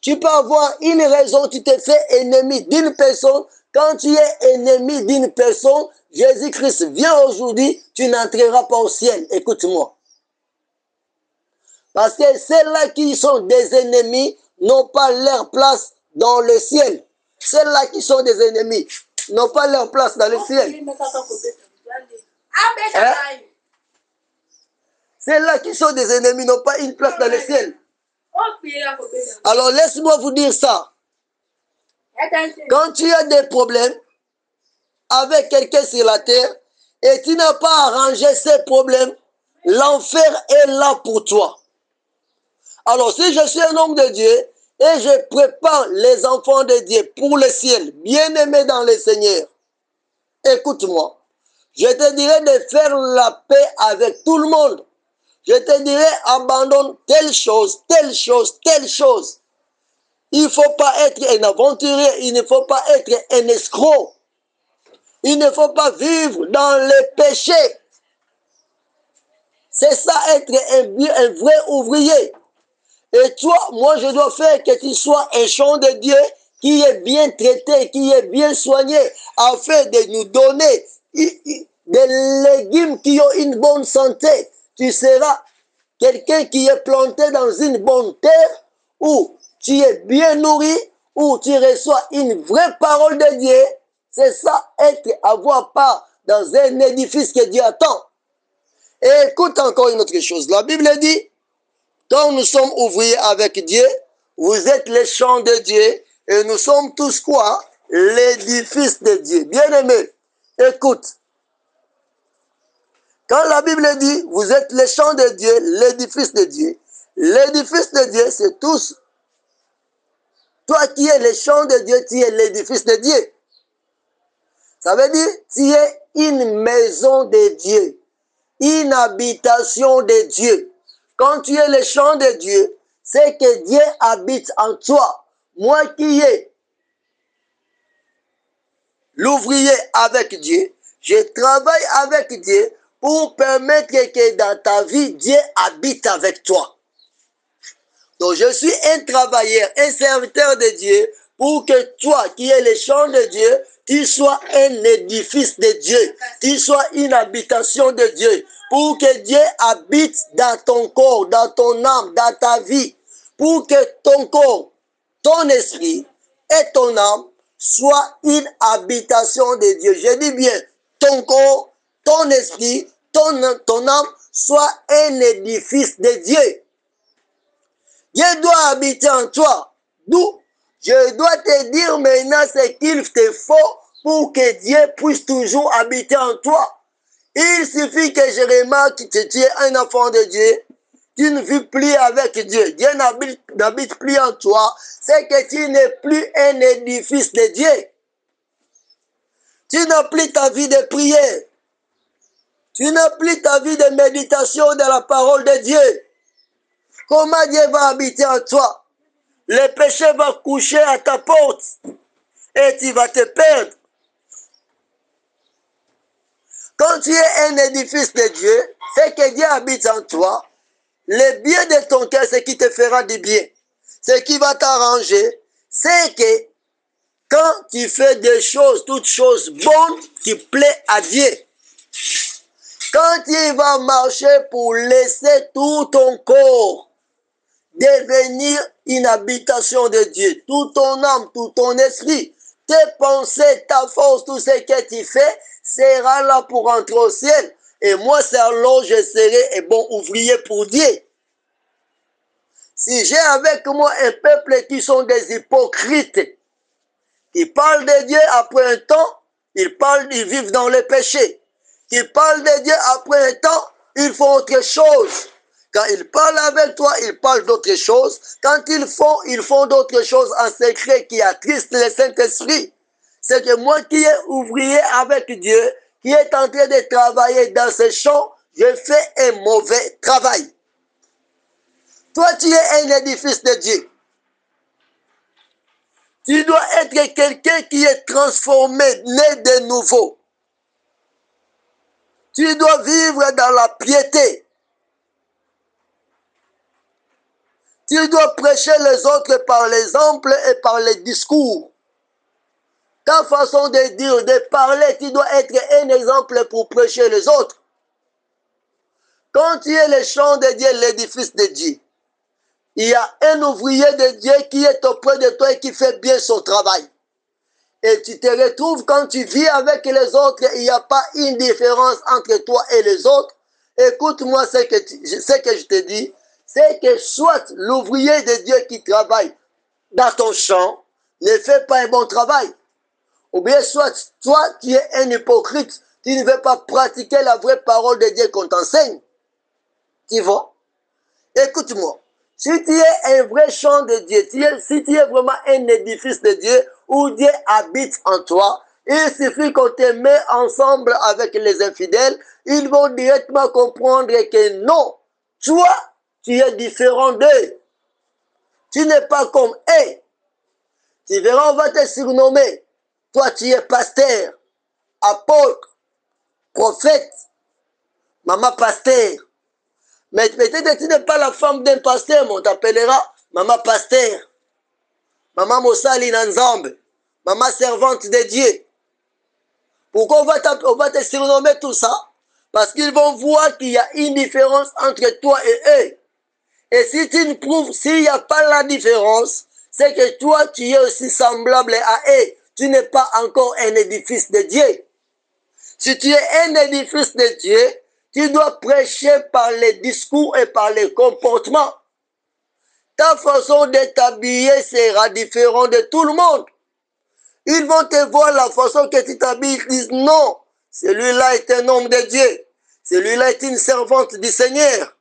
Tu peux avoir une raison, tu te fais ennemi d'une personne. Quand tu es ennemi d'une personne, Jésus-Christ vient aujourd'hui, tu n'entreras pas au ciel. Écoute-moi. Parce que ceux-là qui sont des ennemis n'ont pas leur place dans le ciel. Ceux-là qui sont des ennemis n'ont pas leur place dans le ciel. Hein? Ceux-là qui sont des ennemis n'ont pas une place dans le ciel. Alors laisse-moi vous dire ça. Quand tu as des problèmes avec quelqu'un sur la terre et tu n'as pas arrangé ces problèmes, l'enfer est là pour toi. Alors si je suis un homme de Dieu et je prépare les enfants de Dieu pour le ciel, bien-aimés dans le Seigneur, écoute-moi, je te dirai de faire la paix avec tout le monde. Je te dirai, abandonne telle chose, telle chose, telle chose. Il ne faut pas être un aventurier, il ne faut pas être un escroc. Il ne faut pas vivre dans le péché. C'est ça être un vrai ouvrier. Et toi, moi je dois faire que tu sois un champ de Dieu qui est bien traité, qui est bien soigné, afin de nous donner des légumes qui ont une bonne santé. Tu seras quelqu'un qui est planté dans une bonne terre, où tu es bien nourri, où tu reçois une vraie parole de Dieu. C'est ça, avoir part dans un édifice que Dieu attend. Et écoute encore une autre chose. La Bible dit, quand nous sommes ouvriers avec Dieu, vous êtes les champs de Dieu, et nous sommes tous quoi? L'édifice de Dieu. Bien-aimé, écoute. Quand la Bible dit, vous êtes les champs de Dieu, l'édifice de Dieu, l'édifice de Dieu, c'est tous. Toi qui es les champs de Dieu, tu es l'édifice de Dieu. Ça veut dire, tu es une maison de Dieu, une habitation de Dieu. Quand tu es le champ de Dieu, c'est que Dieu habite en toi. Moi qui ai l'ouvrier avec Dieu, je travaille avec Dieu pour permettre que dans ta vie, Dieu habite avec toi. Donc je suis un travailleur, un serviteur de Dieu, pour que toi qui es le champ de Dieu, tu sois un édifice de Dieu, tu sois une habitation de Dieu, pour que Dieu habite dans ton corps, dans ton âme, dans ta vie, pour que ton corps, ton esprit et ton âme soient une habitation de Dieu. Je dis bien, ton corps, ton esprit, ton âme soient un édifice de Dieu. Dieu doit habiter en toi. D'où je dois te dire maintenant ce qu'il te faut pour que Dieu puisse toujours habiter en toi. Il suffit que je remarque que tu es un enfant de Dieu. Tu ne vis plus avec Dieu. Dieu n'habite plus en toi. C'est que tu n'es plus un édifice de Dieu. Tu n'as plus ta vie de prière. Tu n'as plus ta vie de méditation de la parole de Dieu. Comment Dieu va habiter en toi? Le péché va coucher à ta porte et tu vas te perdre. Quand tu es un édifice de Dieu, c'est que Dieu habite en toi. Le bien de ton cœur, ce qui te fera du bien, ce qui va t'arranger, c'est que quand tu fais des choses, toutes choses bonnes qui plaisent à Dieu, quand tu vas marcher pour laisser tout ton corps devenir une habitation de Dieu, tout ton âme, tout ton esprit, tes pensées, ta force, tout ce que tu fais sera là pour entrer au ciel. Et moi, c'est alors je serai un bon ouvrier pour Dieu. Si j'ai avec moi un peuple qui sont des hypocrites, ils parlent de Dieu après un temps, ils vivent dans le péché. Ils parlent de Dieu après un temps, ils font autre chose. Quand ils parlent avec toi, ils parlent d'autre chose. Quand ils font d'autres choses en secret qui attristent le Saint-Esprit. C'est que moi qui est ouvrier avec Dieu, qui est en train de travailler dans ce champ, je fais un mauvais travail. Toi, tu es un édifice de Dieu. Tu dois être quelqu'un qui est transformé, né de nouveau. Tu dois vivre dans la piété. Tu dois prêcher les autres par l'exemple et par les discours. Ta façon de dire, de parler, tu dois être un exemple pour prêcher les autres. Quand tu es le champ de Dieu, l'édifice de Dieu, il y a un ouvrier de Dieu qui est auprès de toi et qui fait bien son travail. Et tu te retrouves quand tu vis avec les autres, il n'y a pas une différence entre toi et les autres. Écoute-moi ce que je te dis, c'est que soit l'ouvrier de Dieu qui travaille dans ton champ ne fait pas un bon travail. Ou bien soit toi qui es un hypocrite, tu ne veux pas pratiquer la vraie parole de Dieu qu'on t'enseigne. Tu vois? Écoute-moi. Si tu es un vrai champ de Dieu, si tu es vraiment un édifice de Dieu où Dieu habite en toi, il suffit qu'on te met ensemble avec les infidèles, ils vont directement comprendre que non, toi, tu es différent d'eux. Tu n'es pas comme eux. Tu verras, on va te surnommer. Toi, tu es pasteur, apôtre, prophète, maman pasteur. Mais peut-être que tu n'es pas la femme d'un pasteur, mais on t'appellera maman pasteur. Maman Mosali Nanzambe, maman servante de Dieu. Pourquoi on va te surnommer tout ça? Parce qu'ils vont voir qu'il y a une différence entre toi et eux. Et si tu ne prouves, s'il n'y a pas la différence, c'est que toi, tu es aussi semblable à eux. Tu n'es pas encore un édifice de Dieu. Si tu es un édifice de Dieu, tu dois prêcher par les discours et par les comportements. Ta façon de t'habiller sera différente de tout le monde. Ils vont te voir la façon que tu t'habilles, ils disent non, celui-là est un homme de Dieu. Celui-là est une servante du Seigneur.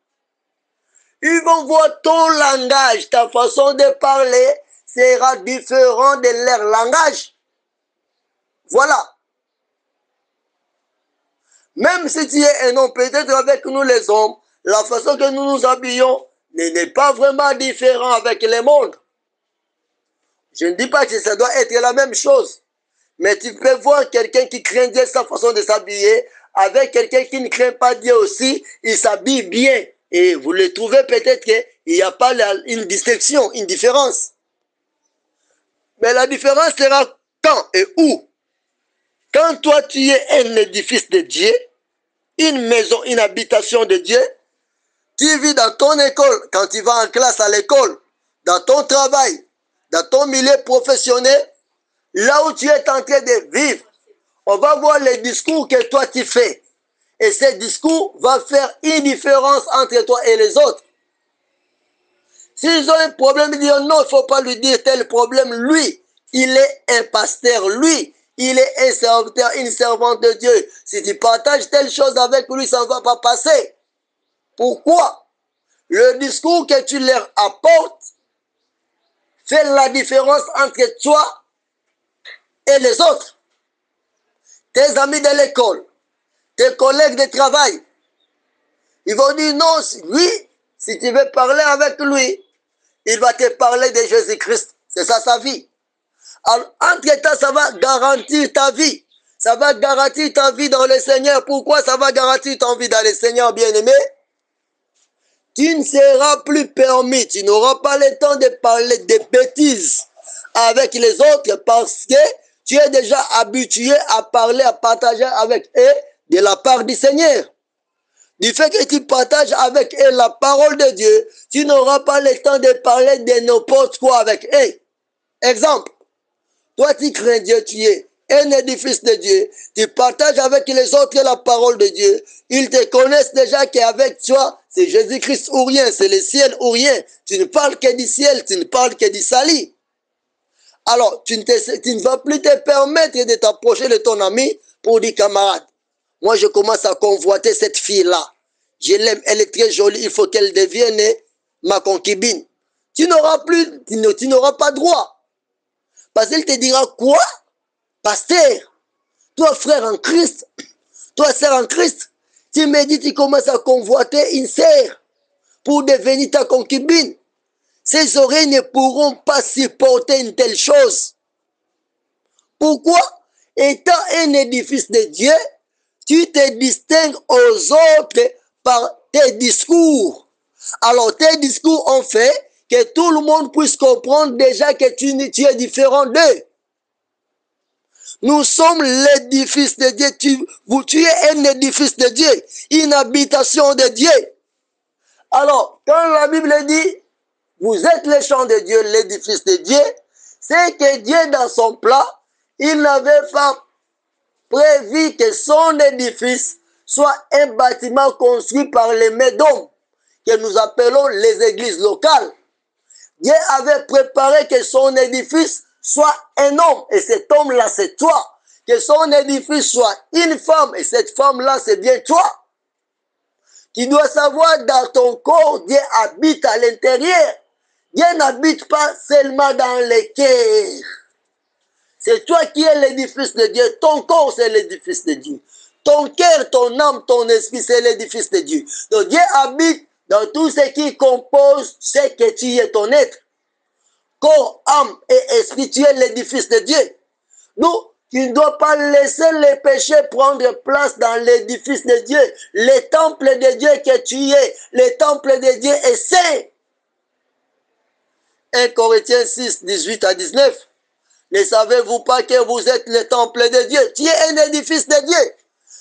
Ils vont voir ton langage, ta façon de parler sera différent de leur langage. Voilà. Même si tu es un homme, peut-être avec nous les hommes, la façon que nous nous habillons n'est pas vraiment différent avec le monde. Je ne dis pas que ça doit être la même chose. Mais tu peux voir quelqu'un qui craint Dieu, sa façon de s'habiller, avec quelqu'un qui ne craint pas Dieu aussi, il s'habille bien. Et vous le trouvez peut-être qu'il n'y a pas une distinction, une différence. Mais la différence sera quand et où. Quand toi tu es un édifice de Dieu, une maison, une habitation de Dieu, tu vis dans ton école, quand tu vas en classe à l'école, dans ton travail, dans ton milieu professionnel, là où tu es en train de vivre, on va voir les discours que toi tu fais. Et ces discours vont faire une différence entre toi et les autres. S'ils ont un problème, ils disent non, il ne faut pas lui dire tel problème. Lui, il est un pasteur. Lui, il est un serviteur, une servante de Dieu. Si tu partages telle chose avec lui, ça ne va pas passer. Pourquoi? Le discours que tu leur apportes fait la différence entre toi et les autres. Tes amis de l'école, tes collègues de travail, ils vont dire non, lui, si tu veux parler avec lui, il va te parler de Jésus-Christ. C'est ça sa vie. Alors, entre-temps, ça va garantir ta vie. Ça va garantir ta vie dans le Seigneur. Pourquoi ça va garantir ta vie dans le Seigneur, bien-aimé? Tu ne seras plus permis. Tu n'auras pas le temps de parler de bêtises avec les autres parce que tu es déjà habitué à parler, à partager avec eux de la part du Seigneur. Du fait que tu partages avec eux la parole de Dieu, tu n'auras pas le temps de parler de n'importe quoi avec eux. Exemple, toi tu crains Dieu, tu es un édifice de Dieu, tu partages avec les autres la parole de Dieu, ils te connaissent déjà qu'avec toi, c'est Jésus-Christ ou rien, c'est le ciel ou rien. Tu ne parles que du ciel, tu ne parles que du salut. Alors, tu ne vas plus te permettre de t'approcher de ton ami pour dire, camarade, moi je commence à convoiter cette fille-là. Je l'aime, elle est très jolie, il faut qu'elle devienne ma concubine. Tu n'auras pas droit. Parce qu'il te dira, quoi? Pasteur, toi frère en Christ, toi sœur en Christ, tu me dis, tu commences à convoiter une sœur pour devenir ta concubine. Ces oreilles ne pourront pas supporter une telle chose. Pourquoi? Étant un édifice de Dieu, tu te distingues aux autres par tes discours. Alors tes discours ont fait que tout le monde puisse comprendre déjà que tu es différent d'eux. Nous sommes l'édifice de Dieu. Tu es un édifice de Dieu, une habitation de Dieu. Alors, quand la Bible dit, vous êtes le champ de Dieu, l'édifice de Dieu, c'est que Dieu, dans son plan, il n'avait pas prévu que son édifice soit un bâtiment construit par les mains d'hommes, que nous appelons les églises locales. Dieu avait préparé que son édifice soit un homme, et cet homme-là, c'est toi. Que son édifice soit une femme, et cette femme-là, c'est bien toi. Tu dois savoir, dans ton corps, Dieu habite à l'intérieur. Dieu n'habite pas seulement dans le cœur. C'est toi qui es l'édifice de Dieu. Ton corps, c'est l'édifice de Dieu. Ton cœur, ton âme, ton esprit, c'est l'édifice de Dieu. Donc Dieu habite dans tout ce qui compose ce que tu es, ton être. Corps, âme et esprit, tu es l'édifice de Dieu. Donc, tu ne dois pas laisser les péchés prendre place dans l'édifice de Dieu. Le temple de Dieu que tu es, le temple de Dieu est saint. 1 Corinthiens 6, 18 à 19. Ne savez-vous pas que vous êtes le temple de Dieu? Tu es un édifice de Dieu.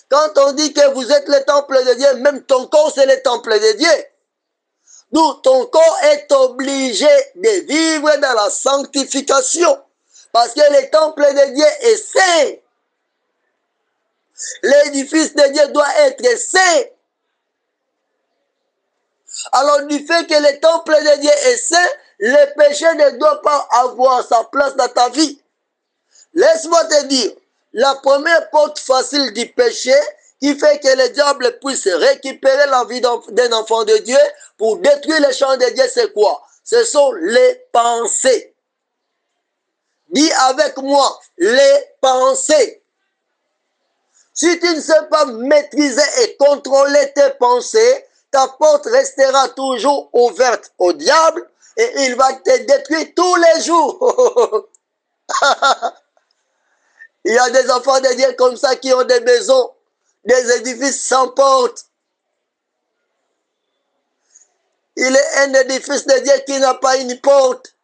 Quand on dit que vous êtes le temple de Dieu, même ton corps, c'est le temple de Dieu. Donc, ton corps est obligé de vivre dans la sanctification. Parce que le temple de Dieu est saint. L'édifice de Dieu doit être saint. Alors, du fait que le temple de Dieu est saint, le péché ne doit pas avoir sa place dans ta vie. Laisse-moi te dire, la première porte facile du péché qui fait que le diable puisse récupérer la vie d'un enfant de Dieu pour détruire les champs de Dieu, c'est quoi? Ce sont les pensées. Dis avec moi, les pensées. Si tu ne sais pas maîtriser et contrôler tes pensées, ta porte restera toujours ouverte au diable et il va te détruire tous les jours. Il y a des enfants de Dieu comme ça qui ont des maisons, des édifices sans porte. Il est un édifice de Dieu qui n'a pas une porte,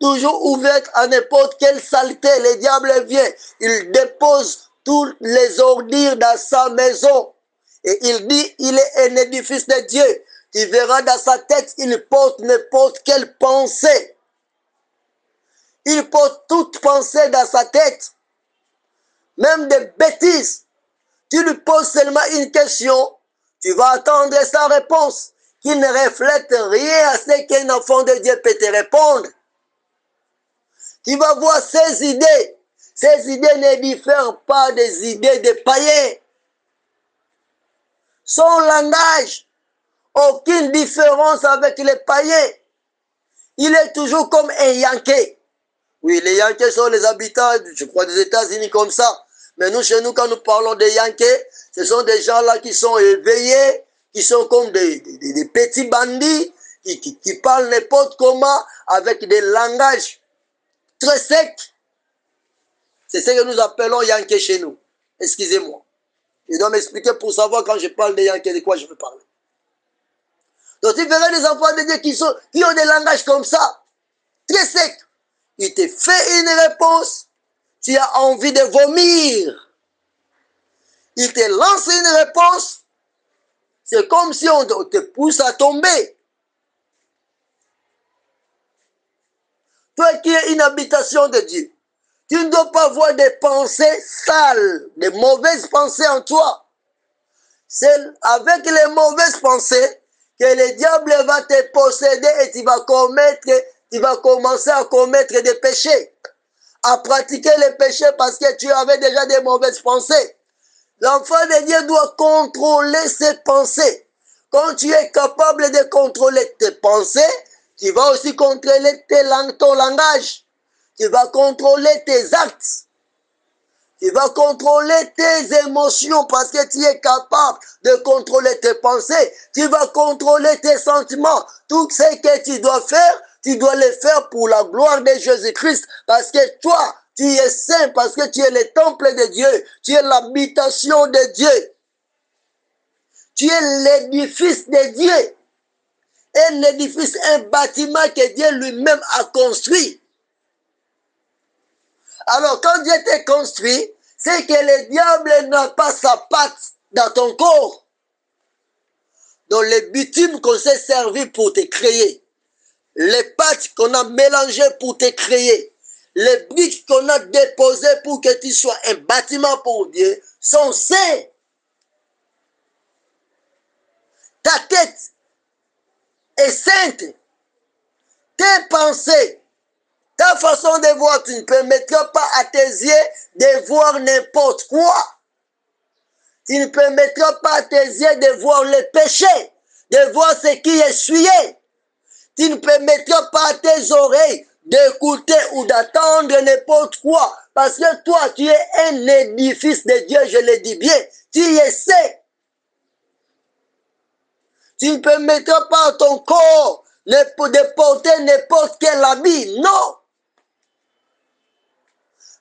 toujours ouverte à n'importe quelle saleté. Le diable vient, il dépose tous les ordures dans sa maison. Et il dit, il est un édifice de Dieu. Tu verras dans sa tête, il porte n'importe quelle pensée. Il porte toute pensée dans sa tête. Même des bêtises. Tu lui poses seulement une question, tu vas attendre sa réponse, qui ne reflète rien à ce qu'un enfant de Dieu peut te répondre. Tu vas voir ses idées. Ses idées ne diffèrent pas des idées des païens. Son langage, aucune différence avec les païens. Il est toujours comme un Yankee. Oui, les Yankees sont les habitants, je crois, des États-Unis comme ça. Mais nous, chez nous, quand nous parlons des Yankees, ce sont des gens-là qui sont éveillés, qui sont comme des petits bandits, qui parlent n'importe comment, avec des langages très secs. C'est ce que nous appelons Yankees chez nous. Excusez-moi. Je dois m'expliquer pour savoir quand je parle des Yankees de quoi je veux parler. Donc tu verras des enfants de Dieu qui ont des langages comme ça, très secs. Il te fait une réponse, tu as envie de vomir. Il te lance une réponse, c'est comme si on te pousse à tomber. Toi qui es une habitation de Dieu, tu ne dois pas avoir des pensées sales, des mauvaises pensées en toi. C'est avec les mauvaises pensées que le diable va te posséder et tu vas commencer à commettre des péchés, à pratiquer les péchés parce que tu avais déjà des mauvaises pensées. L'enfant de Dieu doit contrôler ses pensées. Quand tu es capable de contrôler tes pensées, tu vas aussi contrôler ton langage. Tu vas contrôler tes actes. Tu vas contrôler tes émotions parce que tu es capable de contrôler tes pensées. Tu vas contrôler tes sentiments. Tout ce que tu dois faire, tu dois le faire pour la gloire de Jésus-Christ. Parce que toi, tu es saint, parce que tu es le temple de Dieu. Tu es l'habitation de Dieu. Tu es l'édifice de Dieu. Un édifice, un bâtiment que Dieu lui-même a construit. Alors, quand Dieu t'a construit, c'est que le diable n'a pas sa patte dans ton corps. Donc, les bitumes qu'on s'est servi pour te créer, les pattes qu'on a mélangées pour te créer, les briques qu'on a déposées pour que tu sois un bâtiment pour Dieu, sont sains. Ta tête est sainte. Tes pensées, ta façon de voir, tu ne permettras pas à tes yeux de voir n'importe quoi. Tu ne permettras pas à tes yeux de voir le péché, de voir ce qui est essuyé. Tu ne permettras pas à tes oreilles d'écouter ou d'attendre n'importe quoi. Parce que toi, tu es un édifice de Dieu, je le dis bien. Tu es saint. Tu ne permettras pas à ton corps de porter n'importe quel habit. Non.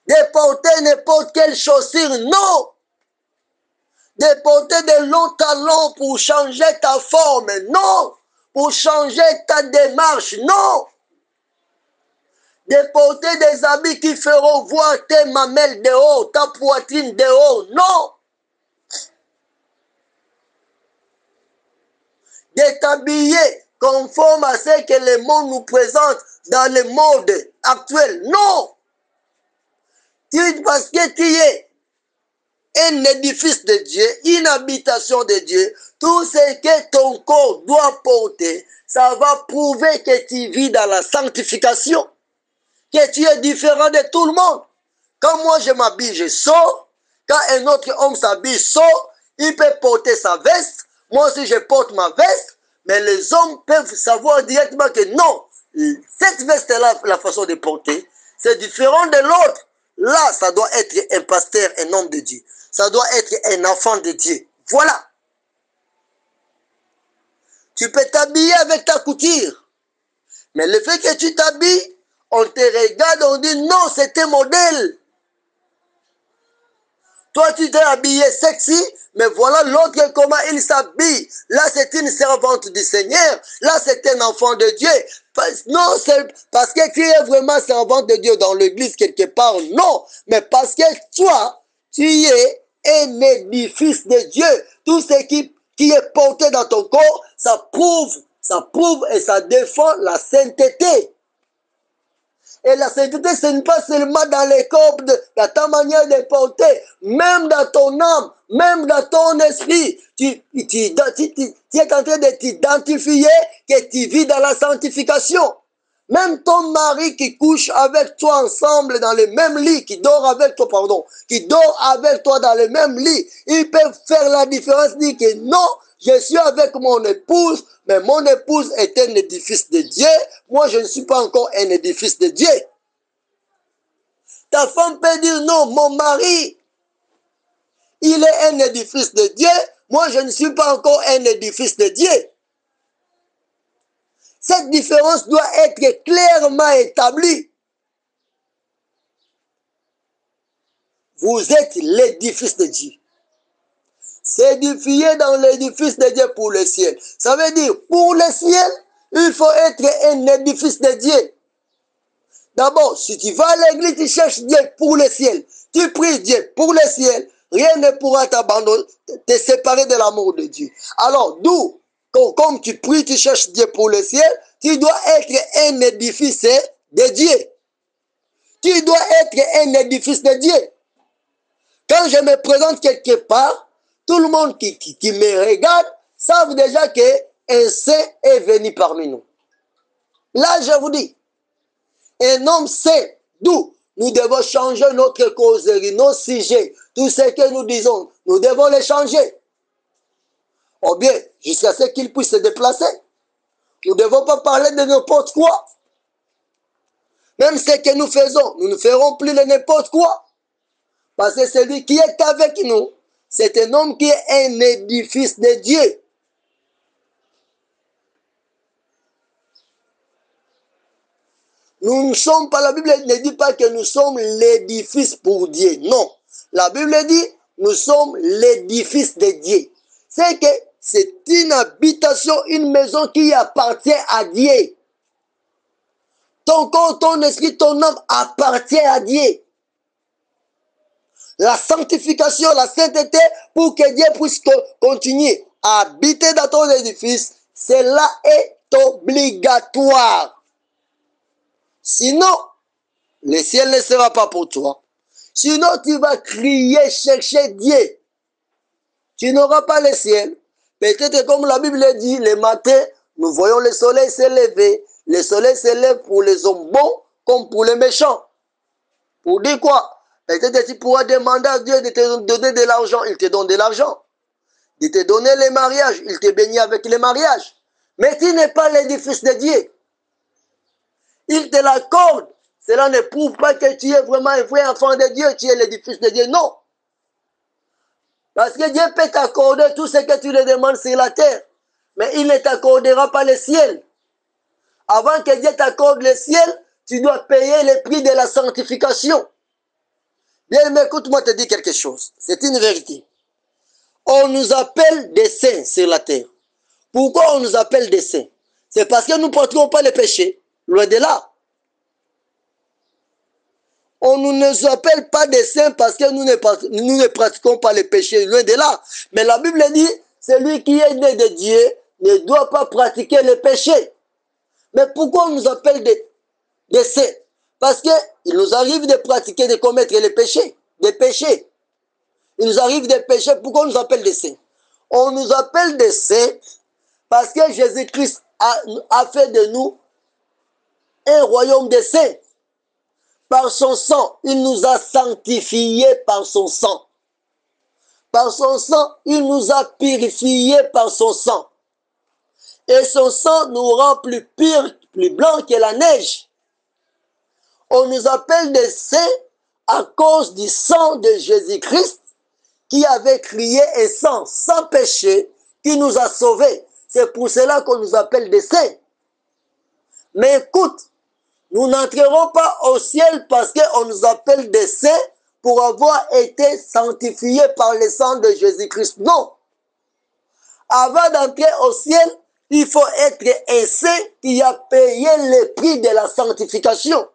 De porter n'importe quelle chaussure. Non. De porter de longs talons pour changer ta forme. Non. Pour changer ta démarche. Non. de porter des habits qui feront voir tes mamelles de haut, ta poitrine de haut. Non. De t'habiller conforme à ce que le monde nous présente dans le monde actuel. Non. Parce que tu es un édifice de Dieu, une habitation de Dieu, tout ce que ton corps doit porter, ça va prouver que tu vis dans la sanctification, que tu es différent de tout le monde. Quand moi je m'habille, je sors. Quand un autre homme s'habille, sort, il peut porter sa veste. Moi aussi je porte ma veste, mais les hommes peuvent savoir directement que non, cette veste-là, la façon de porter, c'est différent de l'autre. Là, ça doit être un pasteur, un homme de Dieu. Ça doit être un enfant de Dieu. Voilà. Tu peux t'habiller avec ta couture. Mais le fait que tu t'habilles, on te regarde, on dit non, c'est un modèle. Toi, tu t'es habillé sexy, mais voilà l'autre, comment il s'habille. Là, c'est une servante du Seigneur. Là, c'est un enfant de Dieu. Non, c'est parce que tu es vraiment servante de Dieu dans l'église quelque part. Non, mais parce que toi, tu es un édifice de Dieu. Tout ce qui est porté dans ton corps, ça prouve et ça défend la sainteté. Et la sainteté, ce n'est pas seulement dans les corps, dans ta manière de porter, même dans ton âme, même dans ton esprit. Tu es en train de t'identifier que tu vis dans la sanctification. Même ton mari qui couche avec toi ensemble dans le même lit, qui dort avec toi dans le même lit, il peut faire la différence, dire que non, je suis avec mon épouse, mais mon épouse est un édifice de Dieu. Moi, je ne suis pas encore un édifice de Dieu. Ta femme peut dire non, mon mari, il est un édifice de Dieu. Moi, je ne suis pas encore un édifice de Dieu. Cette différence doit être clairement établie. Vous êtes l'édifice de Dieu. S'édifier dans l'édifice de Dieu pour le ciel. Ça veut dire, pour le ciel, il faut être un édifice de Dieu. D'abord, si tu vas à l'église, tu cherches Dieu pour le ciel. Tu pries Dieu pour le ciel. Rien ne pourra t'abandonner, te séparer de l'amour de Dieu. Alors, d'où, comme tu pries, tu cherches Dieu pour le ciel, tu dois être un édifice de Dieu. Tu dois être un édifice de Dieu. Quand je me présente quelque part, tout le monde qui me regarde savent déjà qu'un saint est venu parmi nous. Là, je vous dis, un homme saint, d'où nous devons changer notre causerie, nos sujets, tout ce que nous disons, nous devons les changer. Ou bien, jusqu'à ce qu'il puisse se déplacer. Nous ne devons pas parler de n'importe quoi. Même ce que nous faisons, nous ne ferons plus de n'importe quoi. Parce que celui qui est avec nous, c'est un homme qui est un édifice de Dieu. Nous ne sommes pas, la Bible ne dit pas que nous sommes l'édifice pour Dieu. Non. La Bible dit, nous sommes l'édifice de Dieu. C'est que c'est une habitation, une maison qui appartient à Dieu. Ton corps, ton esprit, ton âme appartient à Dieu. La sanctification, la sainteté, pour que Dieu puisse continuer à habiter dans ton édifice, cela est obligatoire. Sinon, le ciel ne sera pas pour toi. Sinon, tu vas crier, chercher Dieu. Tu n'auras pas le ciel. Peut-être comme la Bible dit, le matin, nous voyons le soleil se lever. Le soleil se lève pour les hommes bons comme pour les méchants. Pour dire quoi? Peut-être que tu pourras demander à Dieu de te donner de l'argent, il te donne de l'argent. De te donner les mariages, il te bénit avec les mariages. Mais tu n'es pas l'édifice de Dieu. Il te l'accorde. Cela ne prouve pas que tu es vraiment un vrai enfant de Dieu, tu es l'édifice de Dieu. Non. Parce que Dieu peut t'accorder tout ce que tu lui demandes sur la terre. Mais il ne t'accordera pas le ciel. Avant que Dieu t'accorde le ciel, tu dois payer le prix de la sanctification. Bien, mais écoute-moi te dire quelque chose. C'est une vérité. On nous appelle des saints sur la terre. Pourquoi on nous appelle des saints? C'est parce que nous ne pratiquons pas le péché. Loin de là. On ne nous appelle pas des saints parce que nous ne pratiquons pas les péchés, loin de là. Mais la Bible dit, celui qui est né de Dieu ne doit pas pratiquer les péchés. Mais pourquoi on nous appelle des saints? Parce qu'il nous arrive de pratiquer, de commettre les péchés, des péchés. Il nous arrive des péchés, pourquoi on nous appelle des saints? On nous appelle des saints parce que Jésus-Christ a fait de nous un royaume de saints. Par son sang, il nous a sanctifiés par son sang. Par son sang, il nous a purifiés par son sang. Et son sang nous rend plus purs, plus blancs que la neige. On nous appelle des saints à cause du sang de Jésus-Christ qui avait crié un sang sans péché qui nous a sauvés. C'est pour cela qu'on nous appelle des saints. Mais écoute, nous n'entrerons pas au ciel parce qu'on nous appelle des saints pour avoir été sanctifiés par le sang de Jésus-Christ. Non. Avant d'entrer au ciel, il faut être un saint qui a payé le prix de la sanctification.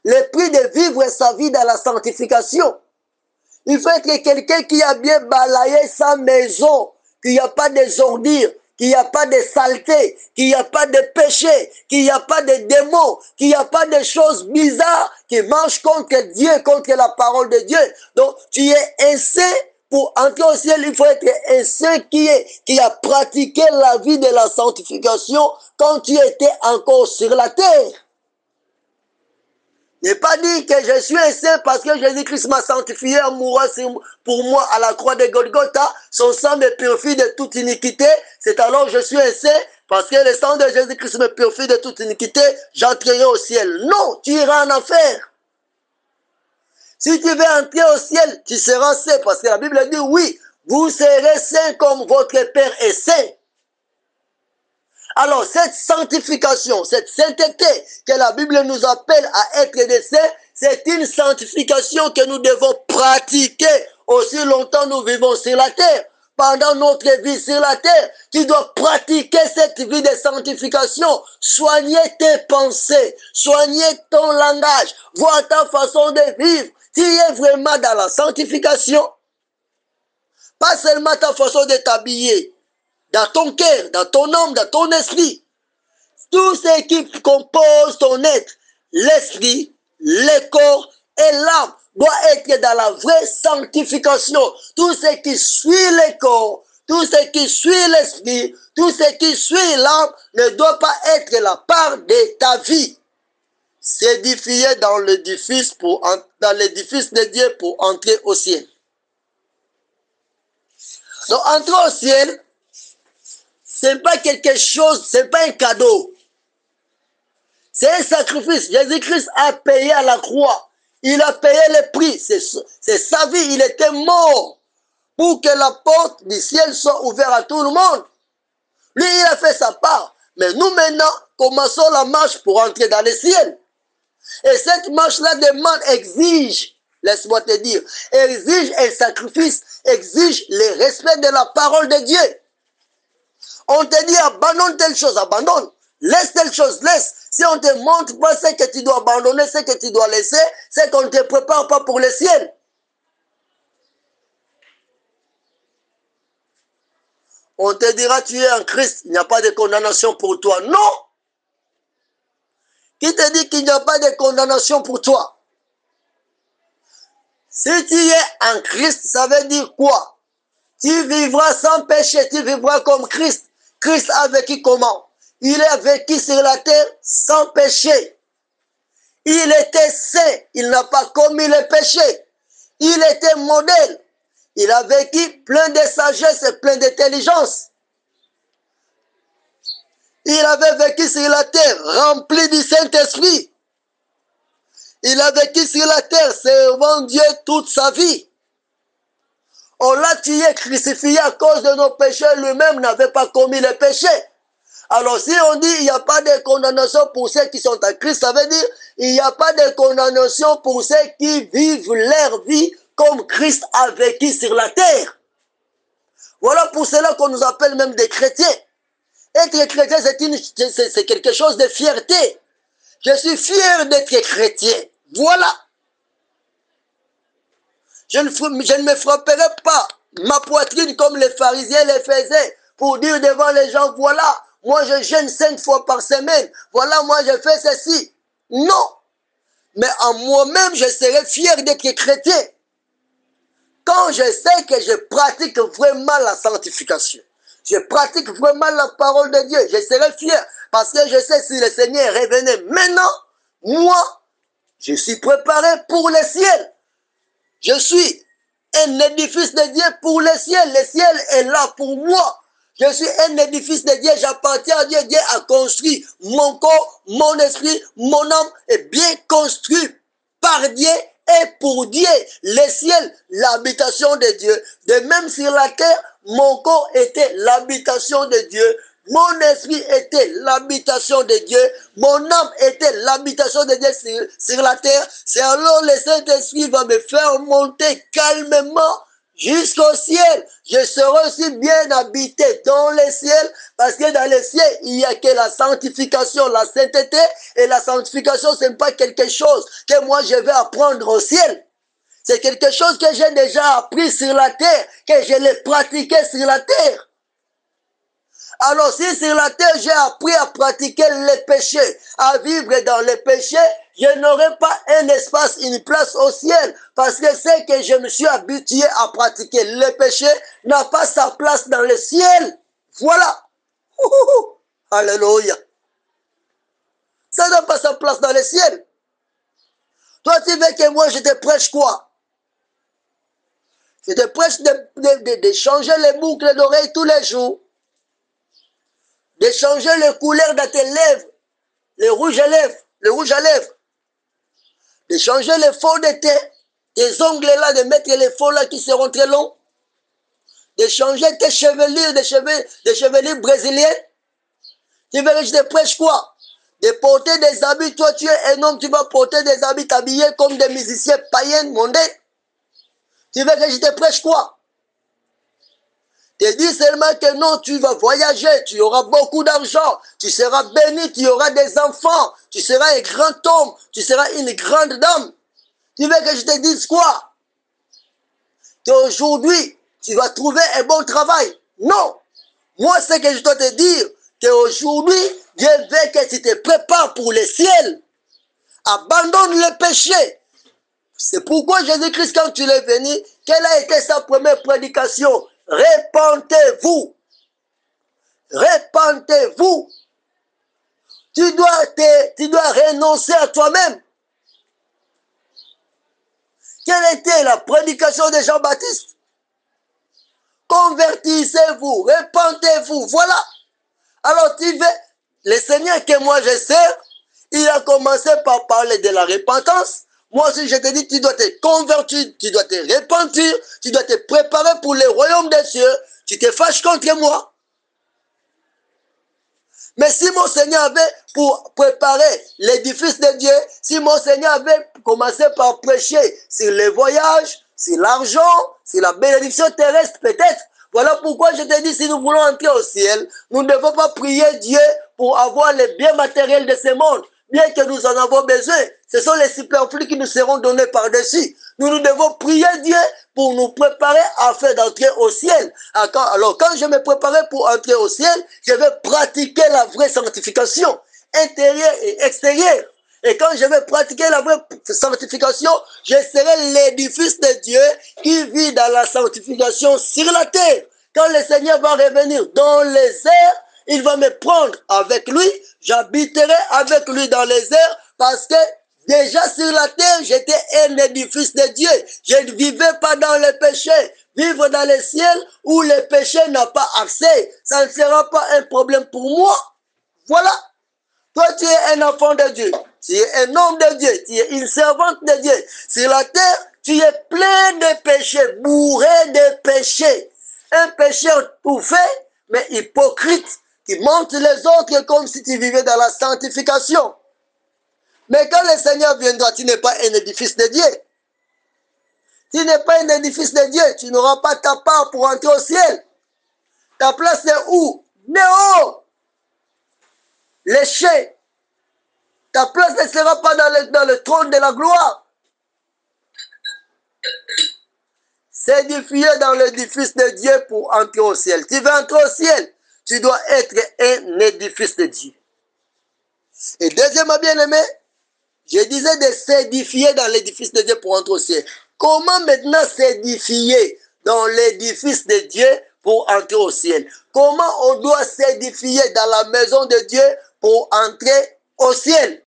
Le prix de vivre sa vie dans la sanctification. Il faut être quelqu'un qui a bien balayé sa maison, qu'il n'y a pas de ordures, qu'il n'y a pas de saleté, qu'il n'y a pas de péché, qu'il n'y a pas de démons, qu'il n'y a pas de choses bizarres qui marchent contre Dieu, contre la parole de Dieu. Donc, tu es un saint. Pour entrer au ciel, il faut être un saint qui a pratiqué la vie de la sanctification quand tu étais encore sur la terre. Ne pas dire que je suis un saint parce que Jésus-Christ m'a sanctifié en mourant pour moi à la croix de Golgotha. Son sang me purifie de toute iniquité. C'est alors que je suis un saint parce que le sang de Jésus-Christ me purifie de toute iniquité. J'entrerai au ciel. Non, tu iras en enfer. Si tu veux entrer au ciel, tu seras saint parce que la Bible dit oui, vous serez saint comme votre Père est saint. Alors, cette sanctification, cette sainteté que la Bible nous appelle à être des saints, c'est une sanctification que nous devons pratiquer aussi longtemps nous vivons sur la terre. Pendant notre vie sur la terre, tu dois pratiquer cette vie de sanctification, soigner tes pensées, soigner ton langage, voir ta façon de vivre. Tu es vraiment dans la sanctification. Pas seulement ta façon de t'habiller. Dans ton cœur, dans ton âme, dans ton esprit. Tout ce qui compose ton être, l'esprit, le corps et l'âme, doit être dans la vraie sanctification. Tout ce qui suit le corps, tout ce qui suit l'esprit, tout ce qui suit l'âme ne doit pas être la part de ta vie. S'édifier dans l'édifice de Dieu pour entrer au ciel. Donc, entrer au ciel, c'est pas quelque chose, c'est pas un cadeau. C'est un sacrifice. Jésus-Christ a payé à la croix. Il a payé le prix. C'est sa vie. Il était mort pour que la porte du ciel soit ouverte à tout le monde. Lui, il a fait sa part. Mais nous, maintenant, commençons la marche pour entrer dans le ciel. Et cette marche-là demande, exige, laisse-moi te dire, exige un sacrifice, exige le respect de la parole de Dieu. On te dit abandonne telle chose, abandonne. Laisse telle chose, laisse. Si on ne te montre pas ce que tu dois abandonner, ce que tu dois laisser, c'est qu'on ne te prépare pas pour le ciel. On te dira tu es en Christ, il n'y a pas de condamnation pour toi. Non. Qui te dit qu'il n'y a pas de condamnation pour toi? Si tu es en Christ, ça veut dire quoi? Tu vivras sans péché, tu vivras comme Christ. Christ a vécu comment? Il a vécu sur la terre sans péché. Il était saint, il n'a pas commis le péché. Il était modèle. Il a vécu plein de sagesse et plein d'intelligence. Il avait vécu sur la terre rempli du Saint-Esprit. Il a vécu sur la terre servant Dieu toute sa vie. On l'a tué, crucifié à cause de nos péchés. Lui-même n'avait pas commis les péchés. Alors si on dit il n'y a pas de condamnation pour ceux qui sont en Christ, ça veut dire il n'y a pas de condamnation pour ceux qui vivent leur vie comme Christ a vécu sur la terre. Voilà pour cela qu'on nous appelle même des chrétiens. Être chrétien, c'est quelque chose de fierté. Je suis fier d'être chrétien. Voilà. Je ne me frapperai pas ma poitrine comme les pharisiens les faisaient pour dire devant les gens, voilà, moi je jeûne 5 fois par semaine, voilà, moi je fais ceci. Non, mais en moi-même, je serai fier d'être chrétien quand je sais que je pratique vraiment la sanctification. Je pratique vraiment la parole de Dieu. Je serai fier parce que je sais si le Seigneur revenait maintenant, moi, je suis préparé pour le ciel. Je suis un édifice de Dieu pour le ciel. Le ciel est là pour moi. Je suis un édifice de Dieu. J'appartiens à Dieu. Dieu a construit mon corps, mon esprit, mon âme est bien construit par Dieu et pour Dieu. Le ciel, l'habitation de Dieu. De même sur la terre, mon corps était l'habitation de Dieu. Mon esprit était l'habitation de Dieu. Mon âme était l'habitation de Dieu sur la terre. C'est alors le Saint-Esprit va me faire monter calmement jusqu'au ciel. Je serai aussi bien habité dans le ciel parce que dans le ciel, il n'y a que la sanctification, la sainteté. Et la sanctification, ce n'est pas quelque chose que moi je vais apprendre au ciel. C'est quelque chose que j'ai déjà appris sur la terre, que je l'ai pratiqué sur la terre. Alors si sur la terre j'ai appris à pratiquer les péchés, à vivre dans les péchés, je n'aurai pas un espace, une place au ciel. Parce que ce que je me suis habitué à pratiquer, les péchés, n'a pas sa place dans le ciel. Voilà. Alléluia. Ça n'a pas sa place dans le ciel. Toi tu veux que moi je te prêche quoi? Je te prêche de changer les boucles d'oreilles tous les jours. De changer les couleurs de tes lèvres, les rouges à lèvres, de changer les faux de tes ongles là, de mettre les faux là qui seront très longs, de changer tes chevelures, des chevelures brésiliennes. Tu veux que je te prêche quoi? De porter des habits, toi tu es un homme, tu vas porter des habits habillés comme des musiciens païens mondains. Tu veux que je te prêche quoi? Je dis seulement que non, tu vas voyager, tu auras beaucoup d'argent, tu seras béni, tu auras des enfants, tu seras un grand homme, tu seras une grande dame. Tu veux que je te dise quoi? Qu'aujourd'hui, tu vas trouver un bon travail. Non. Moi, ce que je dois te dire, qu'aujourd'hui, Dieu veut que tu te prépares pour le ciel. Abandonne le péché. C'est pourquoi Jésus-Christ, quand il est venu, quelle a été sa première prédication? Répentez-vous. Répentez-vous. Tu dois renoncer à toi-même. Quelle était la prédication de Jean-Baptiste? Convertissez-vous, répentez-vous. Voilà. Alors tu veux, le Seigneur que moi je sers, il a commencé par parler de la repentance. Moi aussi, je te dis, tu dois te convertir, tu dois te repentir, tu dois te préparer pour le royaume des cieux. Tu te fâches contre moi. Mais si mon Seigneur avait, pour préparer l'édifice de Dieu, si mon Seigneur avait commencé par prêcher sur les voyages, sur l'argent, sur la bénédiction terrestre peut-être, voilà pourquoi je te dis, si nous voulons entrer au ciel, nous ne devons pas prier Dieu pour avoir les biens matériels de ce monde. Bien que nous en avons besoin, ce sont les superflus qui nous seront donnés par-dessus. Nous devons prier Dieu pour nous préparer afin d'entrer au ciel. Alors quand je me préparais pour entrer au ciel, je vais pratiquer la vraie sanctification, intérieure et extérieure. Et quand je vais pratiquer la vraie sanctification, je serai l'édifice de Dieu qui vit dans la sanctification sur la terre. Quand le Seigneur va revenir dans les airs, il va me prendre avec lui, j'habiterai avec lui dans les airs parce que déjà sur la terre, j'étais un édifice de Dieu. Je ne vivais pas dans le péché. Vivre dans le ciel où le péché n'a pas accès, ça ne sera pas un problème pour moi. Voilà. Toi, tu es un enfant de Dieu. Tu es un homme de Dieu. Tu es une servante de Dieu. Sur la terre, tu es plein de péchés, bourré de péchés. Un pécheur tout fait, mais hypocrite, qui montre les autres comme si tu vivais dans la sanctification. Mais quand le Seigneur viendra, tu n'es pas un édifice de Dieu. Tu n'es pas un édifice de Dieu. Tu n'auras pas ta part pour entrer au ciel. Ta place est où? Dehors. Léché. Ta place ne sera pas dans le trône de la gloire. s'édifier dans l'édifice de Dieu pour entrer au ciel. Tu veux entrer au ciel, tu dois être un édifice de Dieu. Et deuxièmement, bien-aimé, je disais de s'édifier dans l'édifice de Dieu pour entrer au ciel. Comment maintenant s'édifier dans l'édifice de Dieu pour entrer au ciel? Comment on doit s'édifier dans la maison de Dieu pour entrer au ciel?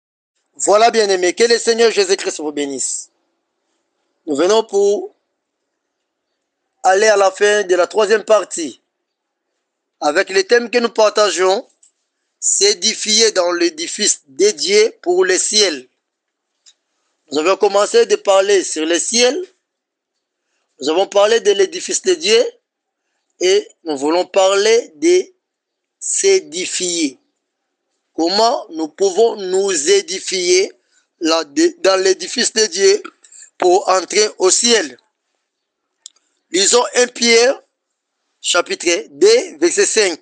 Voilà, bien-aimé, que le Seigneur Jésus-Christ vous bénisse. Nous venons pour aller à la fin de la troisième partie avec les thèmes que nous partageons, s'édifier dans l'édifice dédié pour le ciel. Nous avons commencé de parler sur le ciel, nous avons parlé de l'édifice de Dieu et nous voulons parler de s'édifier. Comment nous pouvons nous édifier dans l'édifice de Dieu pour entrer au ciel. Lisons 1 Pierre, chapitre 2, verset 5.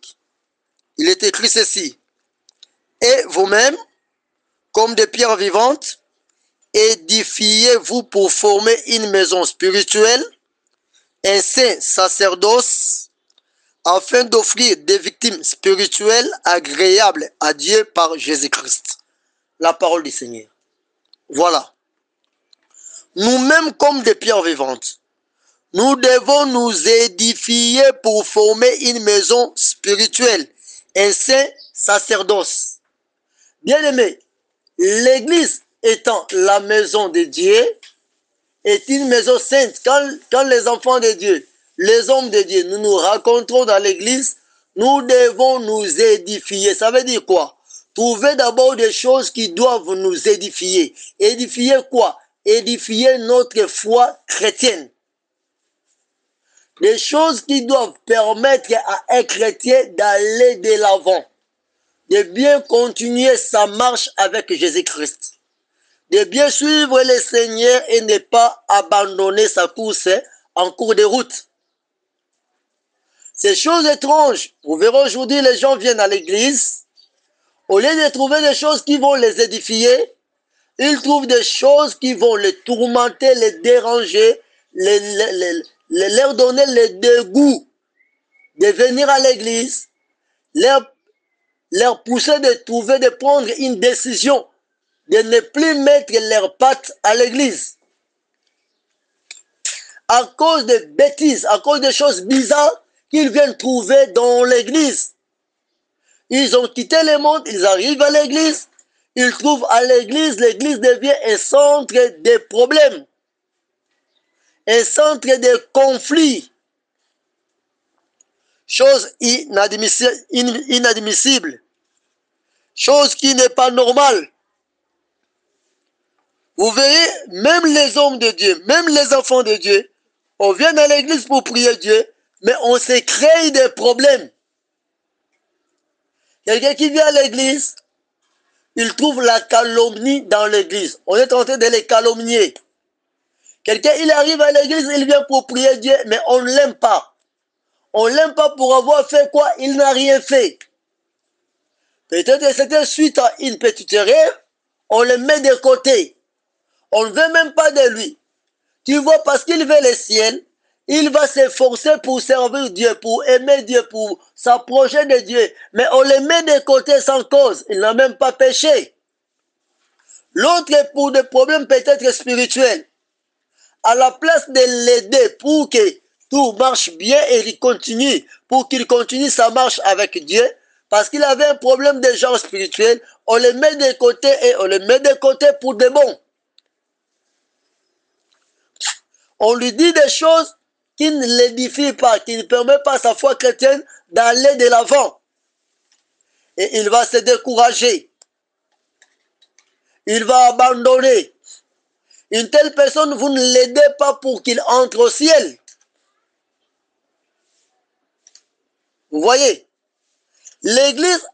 Il est écrit ceci. Et vous-même, comme des pierres vivantes, édifiez-vous pour former une maison spirituelle, un saint sacerdoce, afin d'offrir des victimes spirituelles agréables à Dieu par Jésus-Christ. La parole du Seigneur. Voilà. Nous-mêmes comme des pierres vivantes, nous devons nous édifier pour former une maison spirituelle, un saint sacerdoce. Bien-aimé, l'Église étant la maison de Dieu, est une maison sainte. Quand les enfants de Dieu, les hommes de Dieu, nous nous rencontrons dans l'église, nous devons nous édifier. Ça veut dire quoi? Trouver d'abord des choses qui doivent nous édifier. Édifier quoi? Édifier notre foi chrétienne. Des choses qui doivent permettre à un chrétien d'aller de l'avant, de bien continuer sa marche avec Jésus-Christ, de bien suivre le Seigneur et ne pas abandonner sa course en cours de route. Ces choses étranges, vous verrez aujourd'hui, les gens viennent à l'église, au lieu de trouver des choses qui vont les édifier, ils trouvent des choses qui vont les tourmenter, les déranger, leur donner le dégoût de venir à l'église, leur pousser de prendre une décision, de ne plus mettre leurs pattes à l'église. À cause de bêtises, à cause de choses bizarres qu'ils viennent trouver dans l'église. Ils ont quitté le monde, ils arrivent à l'église, ils trouvent à l'église devient un centre de problèmes, un centre de conflits, chose inadmissible, chose qui n'est pas normale. Vous verrez, même les hommes de Dieu, même les enfants de Dieu, on vient à l'église pour prier Dieu, mais on se crée des problèmes. Quelqu'un qui vient à l'église, il trouve la calomnie dans l'église. On est en train de les calomnier. Quelqu'un, il arrive à l'église, il vient pour prier Dieu, mais on ne l'aime pas. On ne l'aime pas pour avoir fait quoi? Il n'a rien fait. Peut-être que c'était suite à une petite erreur, on le met de côté. On ne veut même pas de lui. Tu vois, parce qu'il veut le ciel, il va s'efforcer pour servir Dieu, pour aimer Dieu, pour s'approcher de Dieu. Mais on le met de côté sans cause. Il n'a même pas péché. L'autre est pour des problèmes peut-être spirituels. À la place de l'aider pour que tout marche bien et il continue, pour qu'il continue sa marche avec Dieu, parce qu'il avait un problème de genre spirituel, on le met de côté et on le met de côté pour de bon. On lui dit des choses qui ne l'édifient pas, qui ne permettent pas à sa foi chrétienne d'aller de l'avant. Et il va se décourager. Il va abandonner. Une telle personne, vous ne l'aidez pas pour qu'il entre au ciel. Vous voyez, l'église,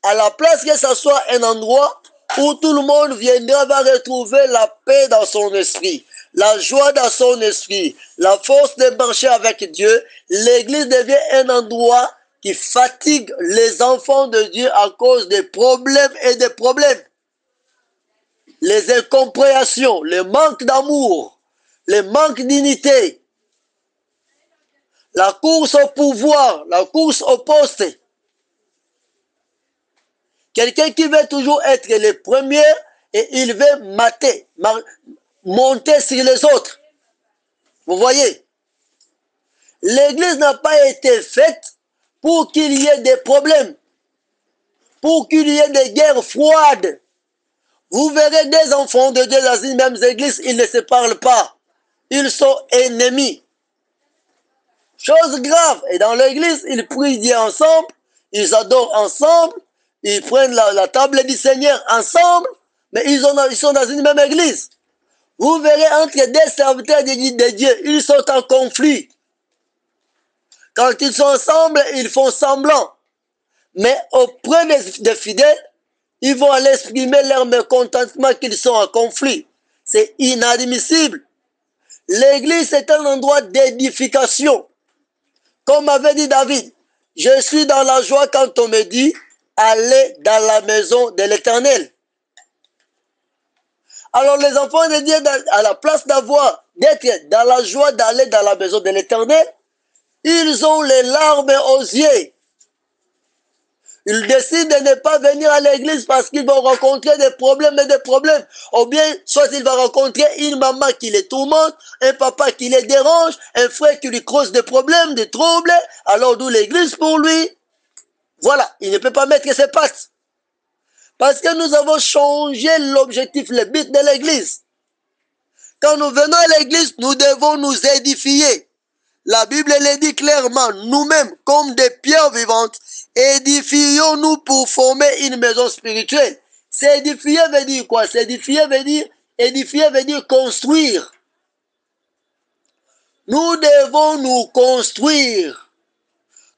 à la place que ce soit un endroit où tout le monde viendra, va retrouver la paix dans son esprit, la joie dans son esprit, la force de marcher avec Dieu, l'église devient un endroit qui fatigue les enfants de Dieu à cause des problèmes et des problèmes. Les incompréhensions, le manque d'amour, le manque d'unité. la course au pouvoir, la course au poste. Quelqu'un qui veut toujours être le premier et il veut monter sur les autres. Vous voyez? L'église n'a pas été faite pour qu'il y ait des problèmes, pour qu'il y ait des guerres froides. Vous verrez des enfants de Dieu dans une même église, ils ne se parlent pas. Ils sont ennemis. Chose grave. Et dans l'église, ils prient Dieu ensemble, ils adorent ensemble, ils prennent la table du Seigneur ensemble, mais ils sont dans une même église. Vous verrez entre des serviteurs de Dieu, ils sont en conflit. Quand ils sont ensemble, ils font semblant. Mais auprès des fidèles, ils vont aller exprimer leur mécontentement qu'ils sont en conflit. C'est inadmissible. L'église est un endroit d'édification. Comme avait dit David, je suis dans la joie quand on me dit, allez dans la maison de l'Éternel. Alors les enfants de Dieu, à la place d'être dans la joie d'aller dans la maison de l'Éternel, ils ont les larmes aux yeux. Ils décident de ne pas venir à l'église parce qu'ils vont rencontrer des problèmes et des problèmes. Ou bien, soit il va rencontrer une maman qui les tourmente, un papa qui les dérange, un frère qui lui cause des problèmes, des troubles. Alors d'où l'église pour lui? Voilà, il ne peut pas mettre ses pattes. Parce que nous avons changé l'objectif, le but de l'église. Quand nous venons à l'église, nous devons nous édifier. La Bible le dit clairement, nous-mêmes, comme des pierres vivantes, édifions-nous pour former une maison spirituelle. S'édifier veut dire quoi? S'édifier veut dire construire. Nous devons nous construire.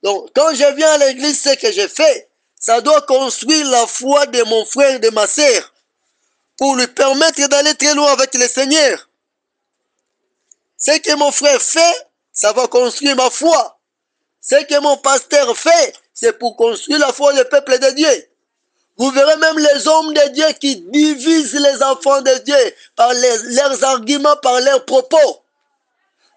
Donc, quand je viens à l'église, ce que je fais, ça doit construire la foi de mon frère et de ma sœur pour lui permettre d'aller très loin avec le Seigneur. Ce que mon frère fait, ça va construire ma foi. Ce que mon pasteur fait, c'est pour construire la foi du peuple de Dieu. Vous verrez même les hommes de Dieu qui divisent les enfants de Dieu par leurs arguments, par leurs propos.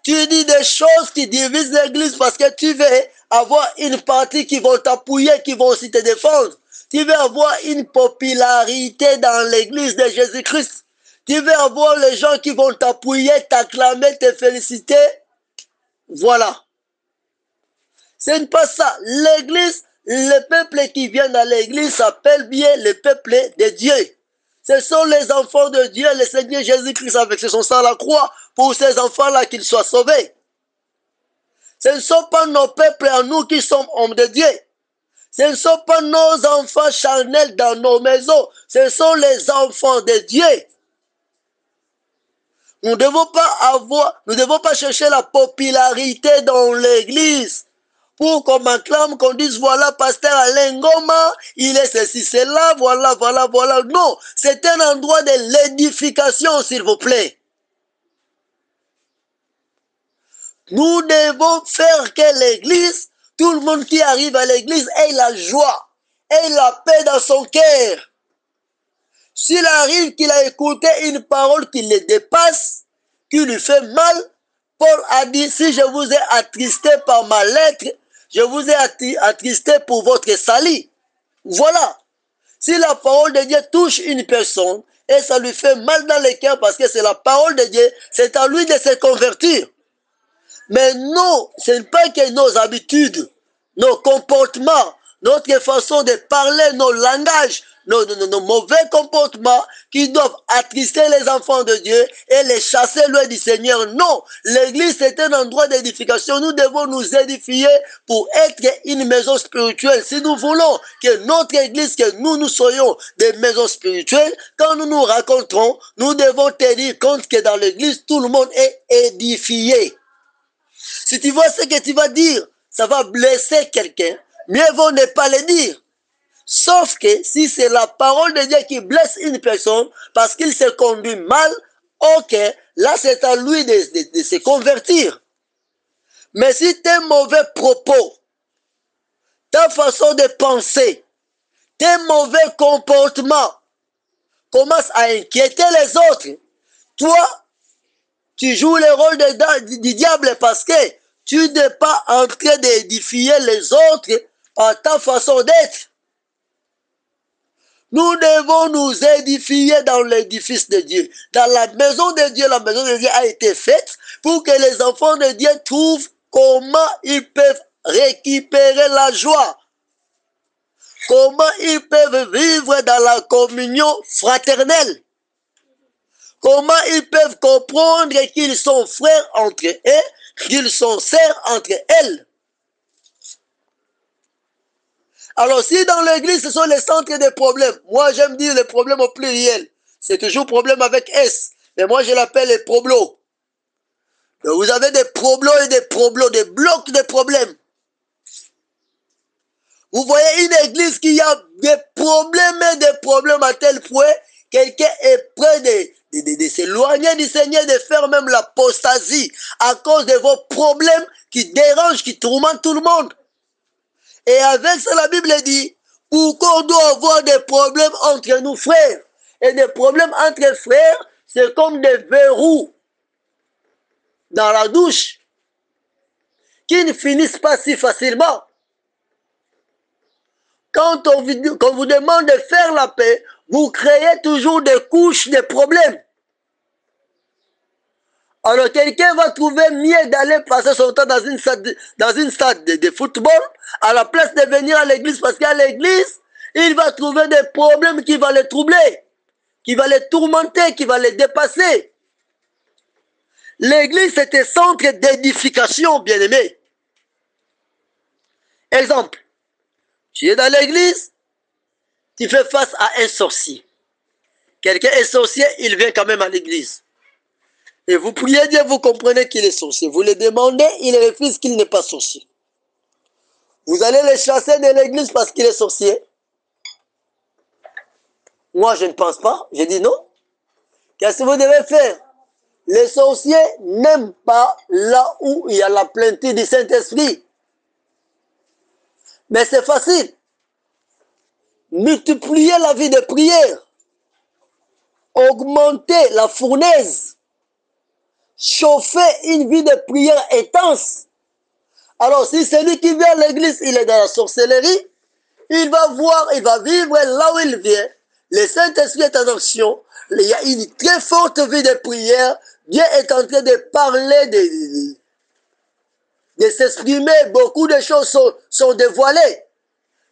Tu dis des choses qui divisent l'église parce que tu veux avoir une partie qui vont t'appuyer, qui vont aussi te défendre. Tu veux avoir une popularité dans l'église de Jésus-Christ. Tu veux avoir les gens qui vont t'appuyer, t'acclamer, te féliciter. Voilà. Ce n'est pas ça. L'église, le peuple qui vient dans l'église s'appelle bien le peuple de Dieu. Ce sont les enfants de Dieu, le Seigneur Jésus-Christ avec son sang à la croix, pour ces enfants-là qu'ils soient sauvés. Ce ne sont pas nos peuples à nous qui sommes hommes de Dieu. Ce ne sont pas nos enfants charnels dans nos maisons. Ce sont les enfants de Dieu. Nous ne devons pas chercher la popularité dans l'église. Pour qu'on m'acclame, qu'on dise, voilà, pasteur Alain Ngoma, il est ceci, cela, voilà. Non, c'est un endroit de l'édification, s'il vous plaît. Nous devons faire que l'église, tout le monde qui arrive à l'église ait la joie, ait la paix dans son cœur. S'il arrive qu'il a écouté une parole qui le dépasse, qui lui fait mal, Paul a dit, si je vous ai attristé par ma lettre, je vous ai attristé pour votre salut. Voilà. Si la parole de Dieu touche une personne et ça lui fait mal dans le cœur parce que c'est la parole de Dieu, c'est à lui de se convertir. Mais non, ce n'est pas que nos habitudes, nos comportements, notre façon de parler, nos langages, nos mauvais comportements qui doivent attrister les enfants de Dieu et les chasser loin du Seigneur. Non, l'église c'est un endroit d'édification. Nous devons nous édifier pour être une maison spirituelle. Si nous voulons que notre église, que nous soyons des maisons spirituelles, quand nous nous rencontrons, nous devons tenir compte que dans l'église, tout le monde est édifié. Si tu vois ce que tu vas dire, ça va blesser quelqu'un, mieux vaut ne pas le dire. Sauf que si c'est la parole de Dieu qui blesse une personne parce qu'il se conduit mal, ok, là c'est à lui de se convertir. Mais si tes mauvais propos, ta façon de penser, tes mauvais comportements commencent à inquiéter les autres, toi, tu joues le rôle du diable parce que Tu n'es pas en train d'édifier les autres par ta façon d'être. Nous devons nous édifier dans l'édifice de Dieu. Dans la maison de Dieu a été faite pour que les enfants de Dieu trouvent comment ils peuvent récupérer la joie. Comment ils peuvent vivre dans la communion fraternelle. Comment ils peuvent comprendre qu'ils sont frères entre eux, qu'ils sont sœurs entre elles. Alors si dans l'église ce sont les centres des problèmes, moi j'aime dire les problèmes au pluriel. C'est toujours problème avec S, mais moi je l'appelle les problos. Vous avez des problos et des problos, des blocs de problèmes. Vous voyez une église qui a des problèmes et des problèmes à tel point, quelqu'un est prêt de s'éloigner du Seigneur, de faire même l'apostasie à cause de vos problèmes qui dérangent, qui tourmentent tout le monde. Et avec ça, la Bible dit, pourquoi on doit avoir des problèmes entre nous frères? Et des problèmes entre frères, c'est comme des verrous dans la douche qui ne finissent pas si facilement. Quand on vous demande de faire la paix, vous créez toujours des couches de problèmes. Alors quelqu'un va trouver mieux d'aller passer son temps dans une stade de football à la place de venir à l'église, parce qu'à l'église, il va trouver des problèmes qui vont les troubler, qui vont les tourmenter, qui vont les dépasser. L'église, c'est un centre d'édification, bien-aimé. Exemple, tu es dans l'église, tu fais face à un sorcier. Quelqu'un est sorcier, il vient quand même à l'église. Et vous priez Dieu, vous comprenez qu'il est sorcier. Vous le demandez, il refuse qu'il n'est pas sorcier. Vous allez le chasser de l'église parce qu'il est sorcier. Moi, je ne pense pas. Je dis non. Qu'est-ce que vous devez faire? Les sorciers n'aiment pas là où il y a la plénitude du Saint-Esprit. Mais c'est facile. Multiplier la vie de prière. Augmenter la fournaise. Chauffer une vie de prière intense. Alors si celui qui vient à l'église, il est dans la sorcellerie, il va voir, il va vivre là où il vient. Le Saint-Esprit est en action. Il y a une très forte vie de prière. Dieu est en train de parler, de s'exprimer. Beaucoup de choses sont dévoilées.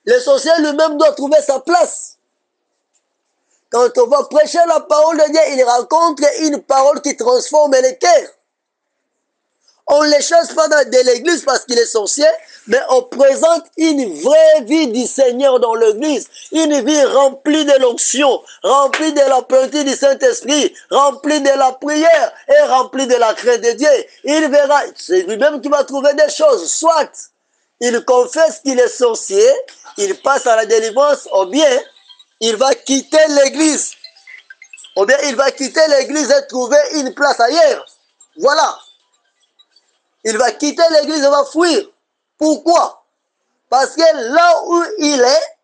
Le sorcier lui-même doit trouver sa place. Quand on va prêcher la parole de Dieu, il rencontre une parole qui transforme les cœurs. On ne les chasse pas de l'église parce qu'il est sorcier, mais on présente une vraie vie du Seigneur dans l'église. Une vie remplie de l'onction, remplie de la plénitude du Saint-Esprit, remplie de la prière et remplie de la crainte de Dieu. Il verra, c'est lui-même qui va trouver des choses. Soit il confesse qu'il est sorcier, il passe à la délivrance, ou bien il va quitter l'église. Ou bien il va quitter l'église et trouver une place ailleurs. Voilà. Il va quitter l'église et va fuir. Pourquoi? Parce que là où il est,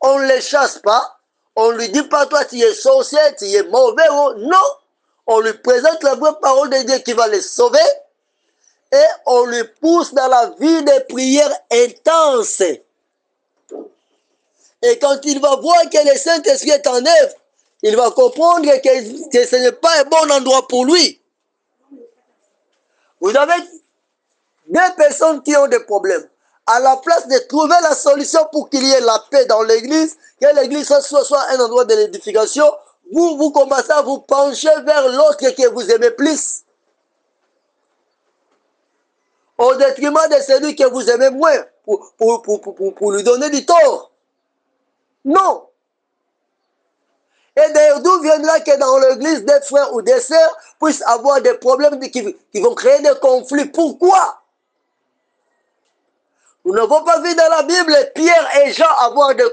on ne le chasse pas. On ne lui dit pas, toi tu es sorcier, tu es mauvais. Non. On lui présente la vraie parole de Dieu qui va le sauver. Et on lui pousse dans la vie de prière intense. Et quand il va voir que le Saint-Esprit est en œuvre, il va comprendre que ce n'est pas un bon endroit pour lui. Vous avez deux personnes qui ont des problèmes. À la place de trouver la solution pour qu'il y ait la paix dans l'église, que l'église soit un endroit de l'édification, vous commencez à vous pencher vers l'autre que vous aimez plus. Au détriment de celui que vous aimez moins, pour lui donner du tort. Non. Et d'ailleurs, d'où viendra que dans l'église, des frères ou des sœurs puissent avoir des problèmes qui vont créer des conflits? Pourquoi? Nous n'avons pas vu dans la Bible Pierre et Jean avoir des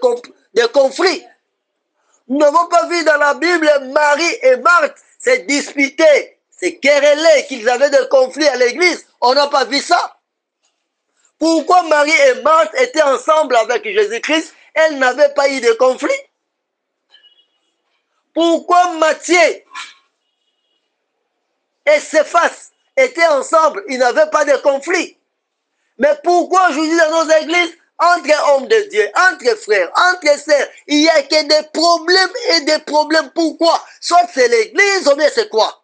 conflits. Nous n'avons pas vu dans la Bible Marie et Marthe se disputer, se quereller, qu'ils avaient des conflits à l'église. On n'a pas vu ça. Pourquoi Marie et Marthe étaient ensemble avec Jésus-Christ? Elles n'avaient pas eu de conflit. Pourquoi Matthieu et Céphas étaient ensemble? Ils n'avaient pas de conflit. Mais pourquoi aujourd'hui dans nos églises, entre hommes de Dieu, entre frères, entre sœurs, il n'y a que des problèmes et des problèmes? Pourquoi? Soit c'est l'église ou bien c'est quoi?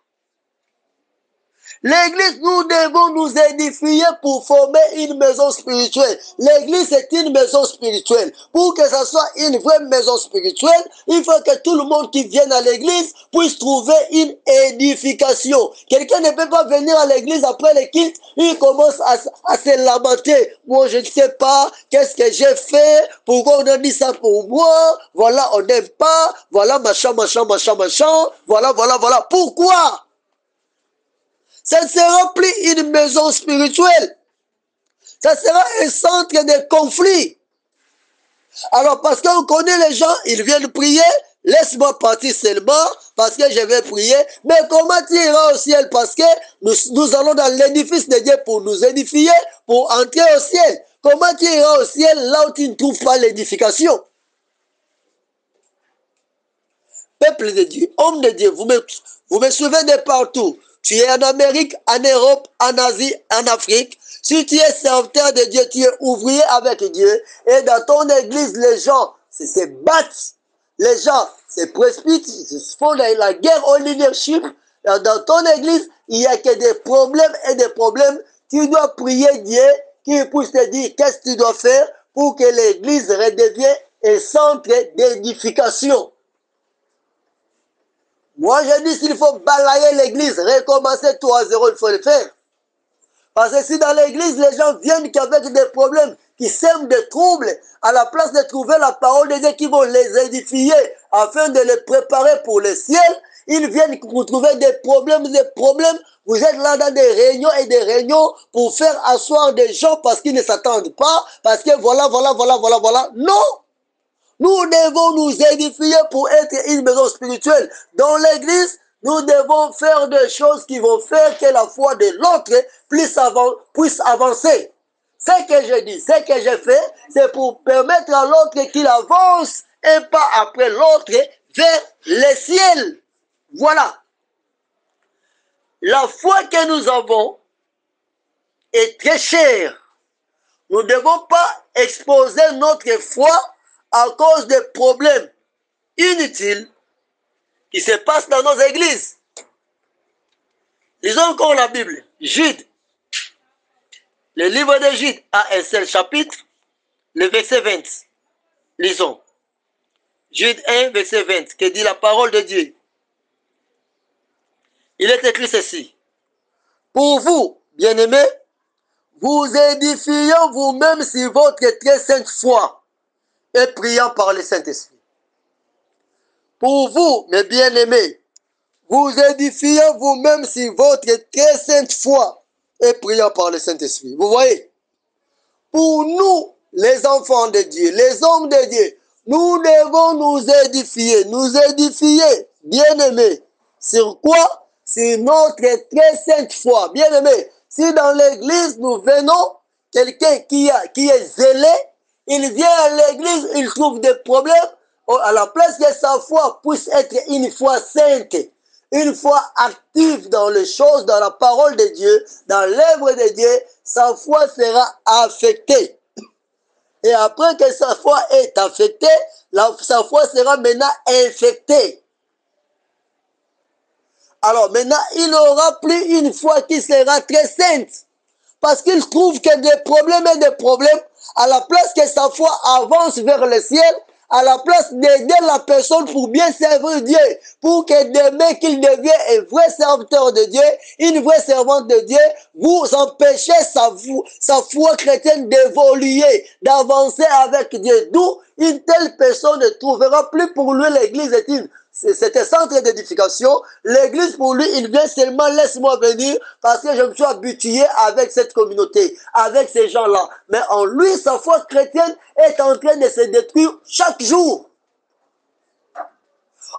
L'église, nous devons nous édifier pour former une maison spirituelle. L'église est une maison spirituelle. Pour que ça soit une vraie maison spirituelle, il faut que tout le monde qui vienne à l'église puisse trouver une édification. Quelqu'un ne peut pas venir à l'église après le culte, il commence à se lamenter. Moi, je ne sais pas, qu'est-ce que j'ai fait, pourquoi on a dit ça pour moi, voilà, on n'aime pas, voilà, machin, machin, machin, machin, voilà, voilà, voilà. Pourquoi? Ça sera plus une maison spirituelle. Ça sera un centre de conflit. Alors, parce qu'on connaît les gens, ils viennent prier, laisse-moi partir seulement, parce que je vais prier. Mais comment tu iras au ciel? Parce que nous allons dans l'édifice de Dieu pour nous édifier, pour entrer au ciel. Comment tu iras au ciel là où tu ne trouves pas l'édification? Peuple de Dieu, homme de Dieu, vous me suivez de partout. Tu es en Amérique, en Europe, en Asie, en Afrique. Si tu es serviteur de Dieu, tu es ouvrier avec Dieu. Et dans ton église, les gens se battent. Les gens se précipitent, ils font la guerre au leadership. Dans ton église, il n'y a que des problèmes et des problèmes. Tu dois prier Dieu qui puisse te dire qu'est-ce que tu dois faire pour que l'église redevienne un centre d'édification. Moi, je dis qu'il faut balayer l'église, recommencer tout à zéro, il faut le faire. Parce que si dans l'église, les gens viennent qu'avec des problèmes, qui sèment des troubles, à la place de trouver la parole de Dieu qui vont les édifier, afin de les préparer pour le ciel, ils viennent pour trouver des problèmes, Vous êtes là dans des réunions et des réunions pour faire asseoir des gens parce qu'ils ne s'attendent pas, parce que voilà. Non! Nous devons nous édifier pour être une maison spirituelle. Dans l'église, nous devons faire des choses qui vont faire que la foi de l'autre puisse avancer. Ce que je dis, ce que je fais, c'est pour permettre à l'autre qu'il avance un pas après l'autre vers le ciel. Voilà. La foi que nous avons est très chère. Nous ne devons pas exposer notre foi à cause des problèmes inutiles qui se passent dans nos églises. Lisons encore la Bible. Jude. Le livre de Jude a un seul chapitre, le verset 20. Lisons. Jude 1, verset 20, que dit la parole de Dieu. Il est écrit ceci. Pour vous, bien-aimés, vous édifiant vous-même sur votre très sainte foi, et priant par le Saint-Esprit. Pour vous, mes bien-aimés, vous édifiant vous-même sur votre très sainte foi et priant par le Saint-Esprit. Vous voyez? Pour nous, les enfants de Dieu, les hommes de Dieu, nous devons nous édifier, bien-aimés. Sur quoi? Sur notre très sainte foi. Bien-aimés, si dans l'église nous venons, quelqu'un qui est zélé, il vient à l'église, il trouve des problèmes, à la place que sa foi puisse être une foi sainte, une foi active dans les choses, dans la parole de Dieu, dans l'œuvre de Dieu, sa foi sera affectée. Et après que sa foi est affectée, sa foi sera maintenant infectée. Alors maintenant, il n'aura plus une foi qui sera très sainte. Parce qu'il trouve que des problèmes et des problèmes, à la place que sa foi avance vers le ciel, à la place d'aider la personne pour bien servir Dieu, pour que demain qu'il devienne un vrai serviteur de Dieu, une vraie servante de Dieu, vous empêchez sa foi chrétienne d'évoluer, d'avancer avec Dieu. D'où une telle personne ne trouvera plus pour lui l'église c'est un centre d'édification. L'église, pour lui, il vient seulement, laisse-moi venir, parce que je me suis habitué avec cette communauté, avec ces gens-là. Mais en lui, sa foi chrétienne est en train de se détruire chaque jour.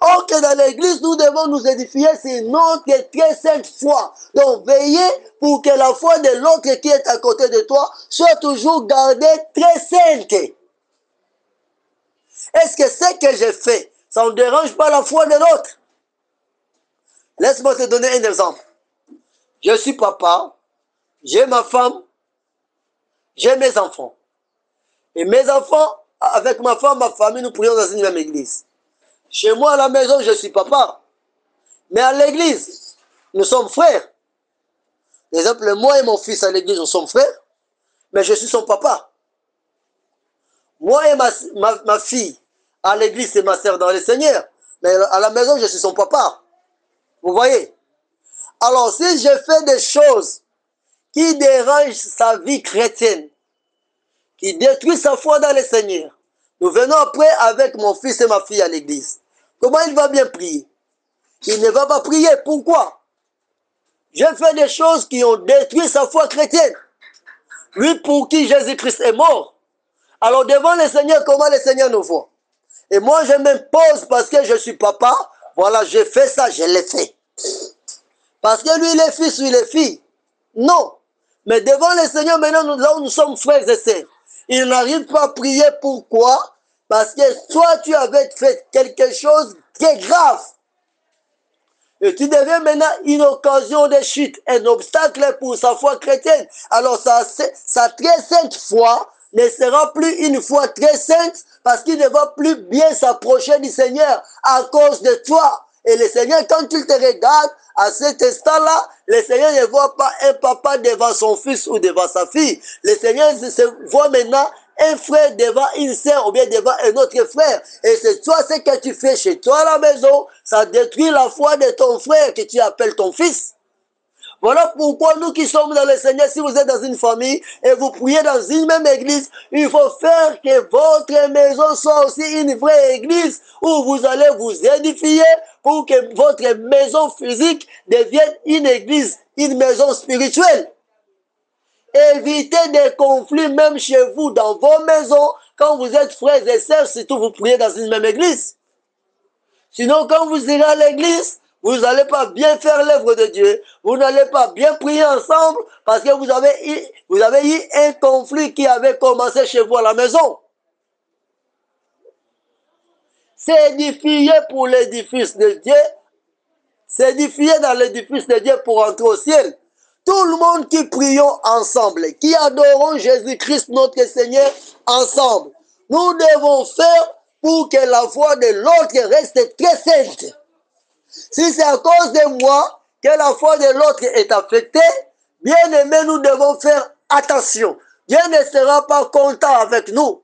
Or que dans l'église, nous devons nous édifier sur notre très sainte foi. Donc, veillez pour que la foi de l'autre qui est à côté de toi soit toujours gardée très sainte. Est-ce que ce que j'ai fait, ça ne dérange pas la foi de l'autre? Laisse-moi te donner un exemple. Je suis papa, j'ai ma femme, j'ai mes enfants. Et mes enfants, avec ma femme, ma famille, nous prions dans une même église. Chez moi, à la maison, je suis papa. Mais à l'église, nous sommes frères. Par exemple, moi et mon fils à l'église, nous sommes frères. Mais je suis son papa. Moi et ma fille à l'église, c'est ma sœur dans le Seigneur. Mais à la maison, je suis son papa. Vous voyez? Alors, si je fais des choses qui dérangent sa vie chrétienne, qui détruisent sa foi dans le Seigneur, nous venons après avec mon fils et ma fille à l'église. Comment il va bien prier? Il ne va pas prier. Pourquoi? J'ai fait des choses qui ont détruit sa foi chrétienne. Lui pour qui Jésus-Christ est mort. Alors devant le Seigneur, comment le Seigneur nous voit? Et moi je m'impose parce que je suis papa. Voilà, j'ai fait ça, je l'ai fait. Parce que lui il est fils ou il est fille. Non. Mais devant le Seigneur, maintenant, là où nous sommes frères et sœurs, il n'arrive pas à prier. Pourquoi? Parce que toi, tu avais fait quelque chose qui est grave. Et tu deviens maintenant une occasion de chute, un obstacle pour sa foi chrétienne. Alors sa très sainte foi ne sera plus une foi très sainte parce qu'il ne va plus bien s'approcher du Seigneur à cause de toi. Et le Seigneur, quand il te regarde, à cet instant-là, le Seigneur ne voit pas un papa devant son fils ou devant sa fille. Le Seigneur se voit maintenant un frère devant une sœur ou bien devant un autre frère. Et c'est toi ce que tu fais chez toi à la maison, ça détruit la foi de ton frère que tu appelles ton fils. Voilà pourquoi nous qui sommes dans le Seigneur, si vous êtes dans une famille et vous priez dans une même église, il faut faire que votre maison soit aussi une vraie église où vous allez vous édifier pour que votre maison physique devienne une église, une maison spirituelle. Évitez des conflits même chez vous, dans vos maisons, quand vous êtes frères et sœurs, surtout vous priez dans une même église. Sinon, quand vous irez à l'église, vous n'allez pas bien faire l'œuvre de Dieu. Vous n'allez pas bien prier ensemble parce que vous avez eu un conflit qui avait commencé chez vous à la maison. S'édifier pour l'édifice de Dieu, s'édifier dans l'édifice de Dieu pour entrer au ciel. Tout le monde qui prions ensemble, qui adorons Jésus-Christ notre Seigneur ensemble, nous devons faire pour que la foi de l'autre reste très sainte. Si c'est à cause de moi que la foi de l'autre est affectée, bien aimé, nous devons faire attention. Dieu ne sera pas content avec nous.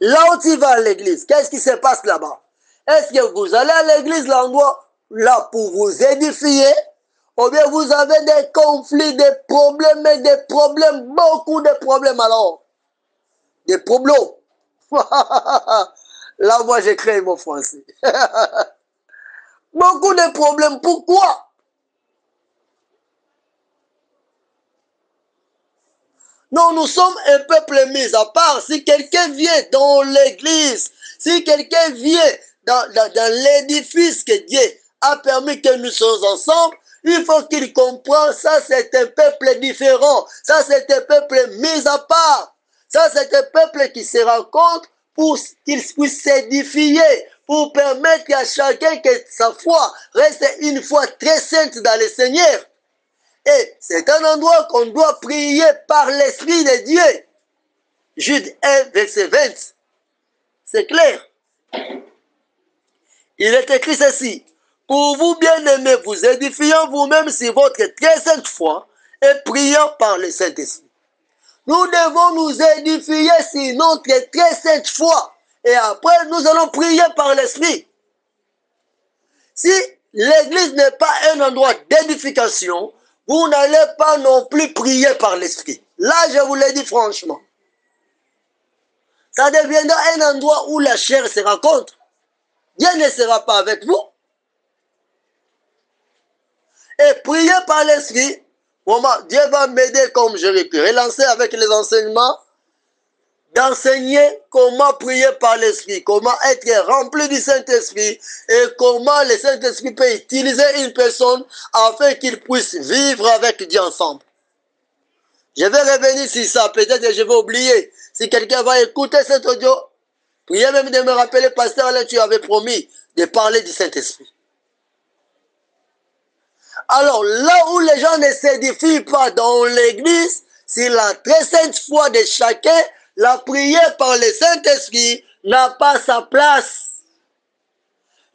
Là où tu vas à l'église, qu'est-ce qui se passe là-bas? Est-ce que vous allez à l'église, l'endroit là pour vous édifier? Ou bien vous avez des conflits, des problèmes, beaucoup de problèmes alors? Des problèmes. Là, moi, j'ai créé mon français. Beaucoup de problèmes. Pourquoi? Non, nous sommes un peuple mis à part. Si quelqu'un vient dans l'église, si quelqu'un vient dans l'édifice que Dieu a permis que nous soyons ensemble, il faut qu'il comprenne, ça c'est un peuple différent. Ça c'est un peuple mis à part. Ça c'est un peuple qui se rencontre pour qu'il puisse s'édifier, pour permettre à chacun que sa foi reste une foi très sainte dans le Seigneur. Et c'est un endroit qu'on doit prier par l'Esprit de Dieu. Jude 1, verset 20. C'est clair. Il est écrit ceci. Pour vous, bien-aimés, vous édifiant vous-même sur votre très sainte foi et priant par le Saint-Esprit. Nous devons nous édifier sur notre très sainte foi. Et après, nous allons prier par l'Esprit. Si l'église n'est pas un endroit d'édification, vous n'allez pas non plus prier par l'Esprit. Là, je vous le dis franchement. Ça deviendra un endroit où la chair se rencontre. Dieu ne sera pas avec vous. Et prier par l'Esprit, Dieu va m'aider comme je l'ai pu relancer avec les enseignements, d'enseigner comment prier par l'Esprit, comment être rempli du Saint-Esprit et comment le Saint-Esprit peut utiliser une personne afin qu'il puisse vivre avec Dieu ensemble. Je vais revenir sur ça, peut-être que je vais oublier. Si quelqu'un va écouter cet audio, priez même de me rappeler, pasteur, là tu avais promis de parler du Saint-Esprit. Alors, là où les gens ne s'édifient pas dans l'église, sur la très sainte foi de chacun, la prière par le Saint-Esprit n'a pas sa place.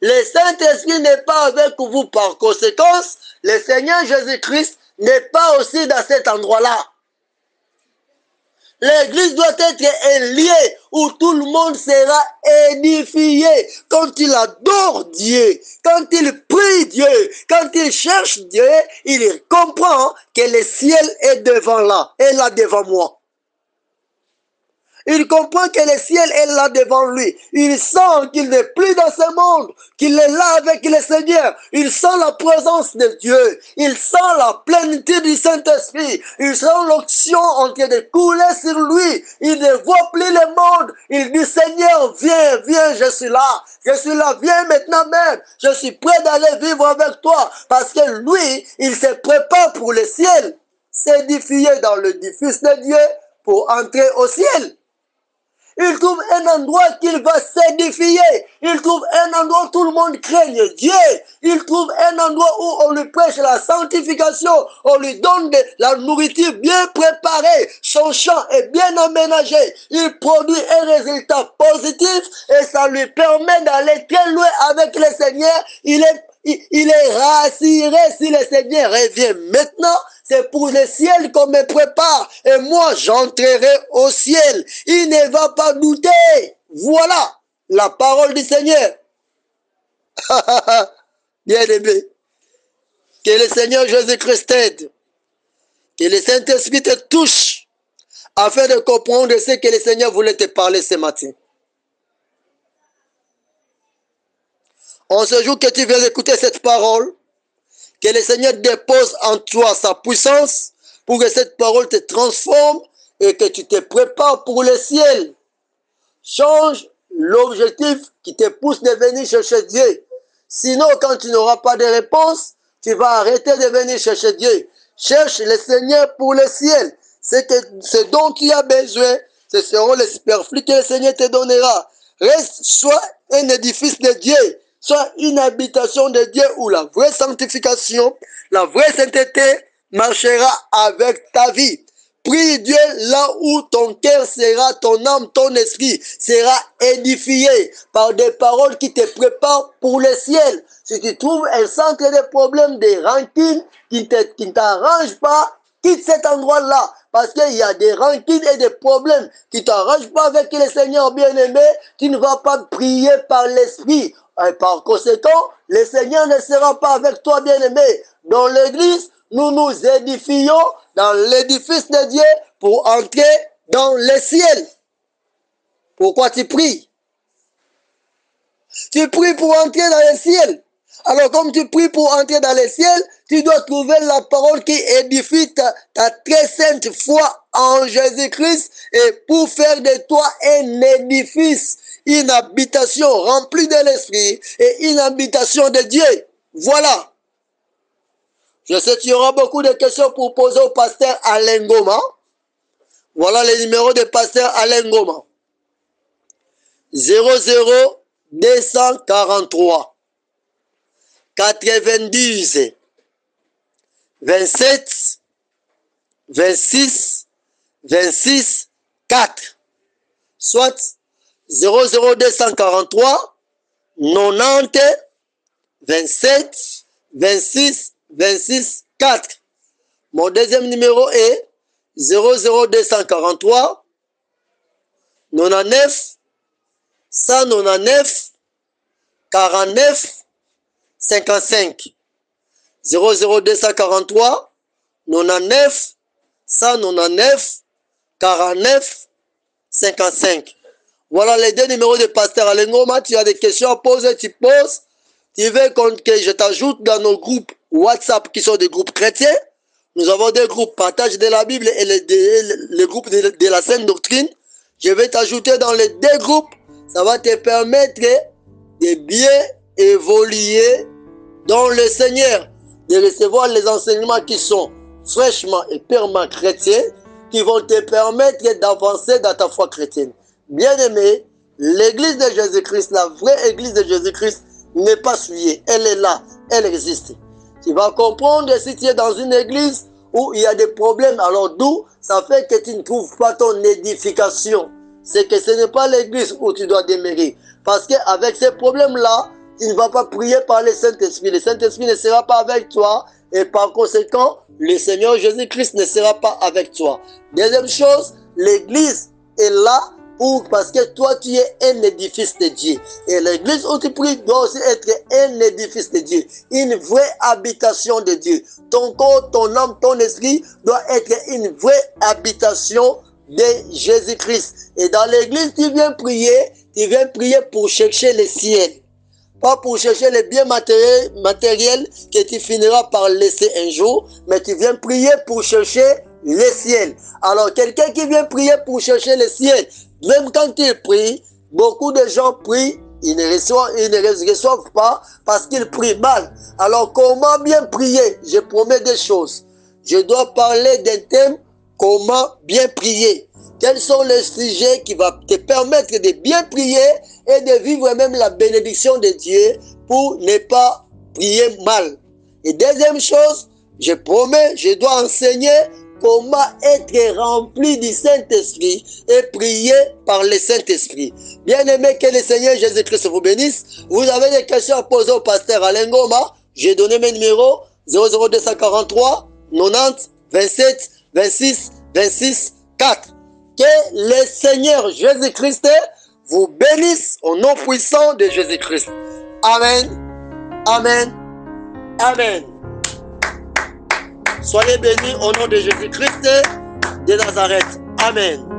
Le Saint-Esprit n'est pas avec vous par conséquence. Le Seigneur Jésus-Christ n'est pas aussi dans cet endroit-là. L'église doit être un lieu où tout le monde sera édifié. Quand il adore Dieu, quand il prie Dieu, quand il cherche Dieu, il comprend que le ciel est est là devant moi. Il comprend que le ciel est là devant lui. Il sent qu'il n'est plus dans ce monde, qu'il est là avec le Seigneur. Il sent la présence de Dieu. Il sent la plénitude du Saint-Esprit. Il sent l'onction en train de couler sur lui. Il ne voit plus le monde. Il dit, Seigneur, viens, viens, je suis là. Je suis là, viens maintenant même. Je suis prêt d'aller vivre avec toi. Parce que lui, il se prépare pour le ciel. S'édifier dans l'édifice de Dieu pour entrer au ciel. Il trouve un endroit qu'il va s'édifier. Il trouve un endroit où tout le monde craigne Dieu. Il trouve un endroit où on lui prêche la sanctification. On lui donne de la nourriture bien préparée. Son champ est bien aménagé. Il produit un résultat positif et ça lui permet d'aller très loin avec le Seigneur. Il est rassuré si le Seigneur revient maintenant. C'est pour le ciel qu'on me prépare. Et moi, j'entrerai au ciel. Il ne va pas douter. Voilà la parole du Seigneur. Bien-aimé, que le Seigneur Jésus-Christ t'aide. Que le Saint-Esprit te touche afin de comprendre ce que le Seigneur voulait te parler ce matin. En ce jour que tu viens d'écouter cette parole, que le Seigneur dépose en toi sa puissance pour que cette parole te transforme et que tu te prépares pour le ciel. Change l'objectif qui te pousse de venir chercher Dieu. Sinon, quand tu n'auras pas de réponse, tu vas arrêter de venir chercher Dieu. Cherche le Seigneur pour le ciel. Ce dont tu as besoin, ce seront les superflus que le Seigneur te donnera. Reste soit un édifice de Dieu, soit une habitation de Dieu où la vraie sanctification, la vraie sainteté marchera avec ta vie. Prie Dieu là où ton cœur sera, ton âme, ton esprit sera édifié par des paroles qui te préparent pour le ciel. Si tu trouves un centre de problèmes, des rancines qui ne t'arrangent pas, quitte cet endroit-là. Parce qu'il y a des rancines et des problèmes qui ne t'arrangent pas avec le Seigneur bien-aimé. Tu ne vas pas prier par l'esprit. Et par conséquent, le Seigneur ne sera pas avec toi, bien-aimé. Dans l'église, nous nous édifions dans l'édifice de Dieu pour entrer dans le ciel. Pourquoi tu pries? Tu pries pour entrer dans le ciel. Alors comme tu pries pour entrer dans le ciel, tu dois trouver la parole qui édifie ta très sainte foi en Jésus-Christ et pour faire de toi un édifice, une habitation remplie de l'esprit et une habitation de Dieu. Voilà. Je sais qu'il y aura beaucoup de questions pour poser au pasteur Alain Goma. Voilà les numéros de pasteur Alain Goma. 00243 90 27 26 26 4. Soit 00243 90 27 26 26 4. Mon deuxième numéro est 00243 99 199 49 55. 00243 99 199 49 55. Voilà les deux numéros de pasteur Alain Goma. Tu as des questions à poser, tu poses. Tu veux que je t'ajoute dans nos groupes WhatsApp qui sont des groupes chrétiens. Nous avons des groupes partage de la Bible et les groupes de la Sainte Doctrine. Je vais t'ajouter dans les deux groupes. Ça va te permettre de bien évoluer dans le Seigneur, de recevoir les enseignements qui sont fraîchement et purement chrétiens, qui vont te permettre d'avancer dans ta foi chrétienne. Bien-aimé, l'église de Jésus-Christ, la vraie église de Jésus-Christ, n'est pas souillée. Elle est là, elle existe. Tu vas comprendre si tu es dans une église où il y a des problèmes, alors d'où ça fait que tu ne trouves pas ton édification. C'est que ce n'est pas l'église où tu dois demeurer. Parce qu'avec ces problèmes-là, tu ne vas pas prier par le Saint-Esprit. Le Saint-Esprit ne sera pas avec toi et par conséquent, le Seigneur Jésus-Christ ne sera pas avec toi. Deuxième chose, l'église est là parce que toi, tu es un édifice de Dieu. Et l'église où tu pries doit aussi être un édifice de Dieu. Une vraie habitation de Dieu. Ton corps, ton âme, ton esprit doit être une vraie habitation de Jésus-Christ. Et dans l'église, tu viens prier pour chercher le ciel. Pas pour chercher les biens matériels que tu finiras par laisser un jour, mais tu viens prier pour chercher le ciel. Alors, quelqu'un qui vient prier pour chercher le ciel, même quand il prie, beaucoup de gens prient, ils ne reçoivent pas parce qu'ils prient mal. Alors, comment bien prier? Je promets des choses. Je dois parler d'un thème, comment bien prier. Quels sont les sujets qui vont te permettre de bien prier et de vivre même la bénédiction de Dieu pour ne pas prier mal. Et deuxième chose, je promets, je dois enseigner comment être rempli du Saint-Esprit et prier par le Saint-Esprit. Bien aimé, que le Seigneur Jésus-Christ vous bénisse. Vous avez des questions à poser au pasteur Alain Ngoma. J'ai donné mes numéros 00243 90 27 26 26 4. Que le Seigneur Jésus-Christ vous bénisse au nom puissant de Jésus-Christ. Amen. Amen. Amen. Soyez bénis au nom de Jésus-Christ de Nazareth. Amen.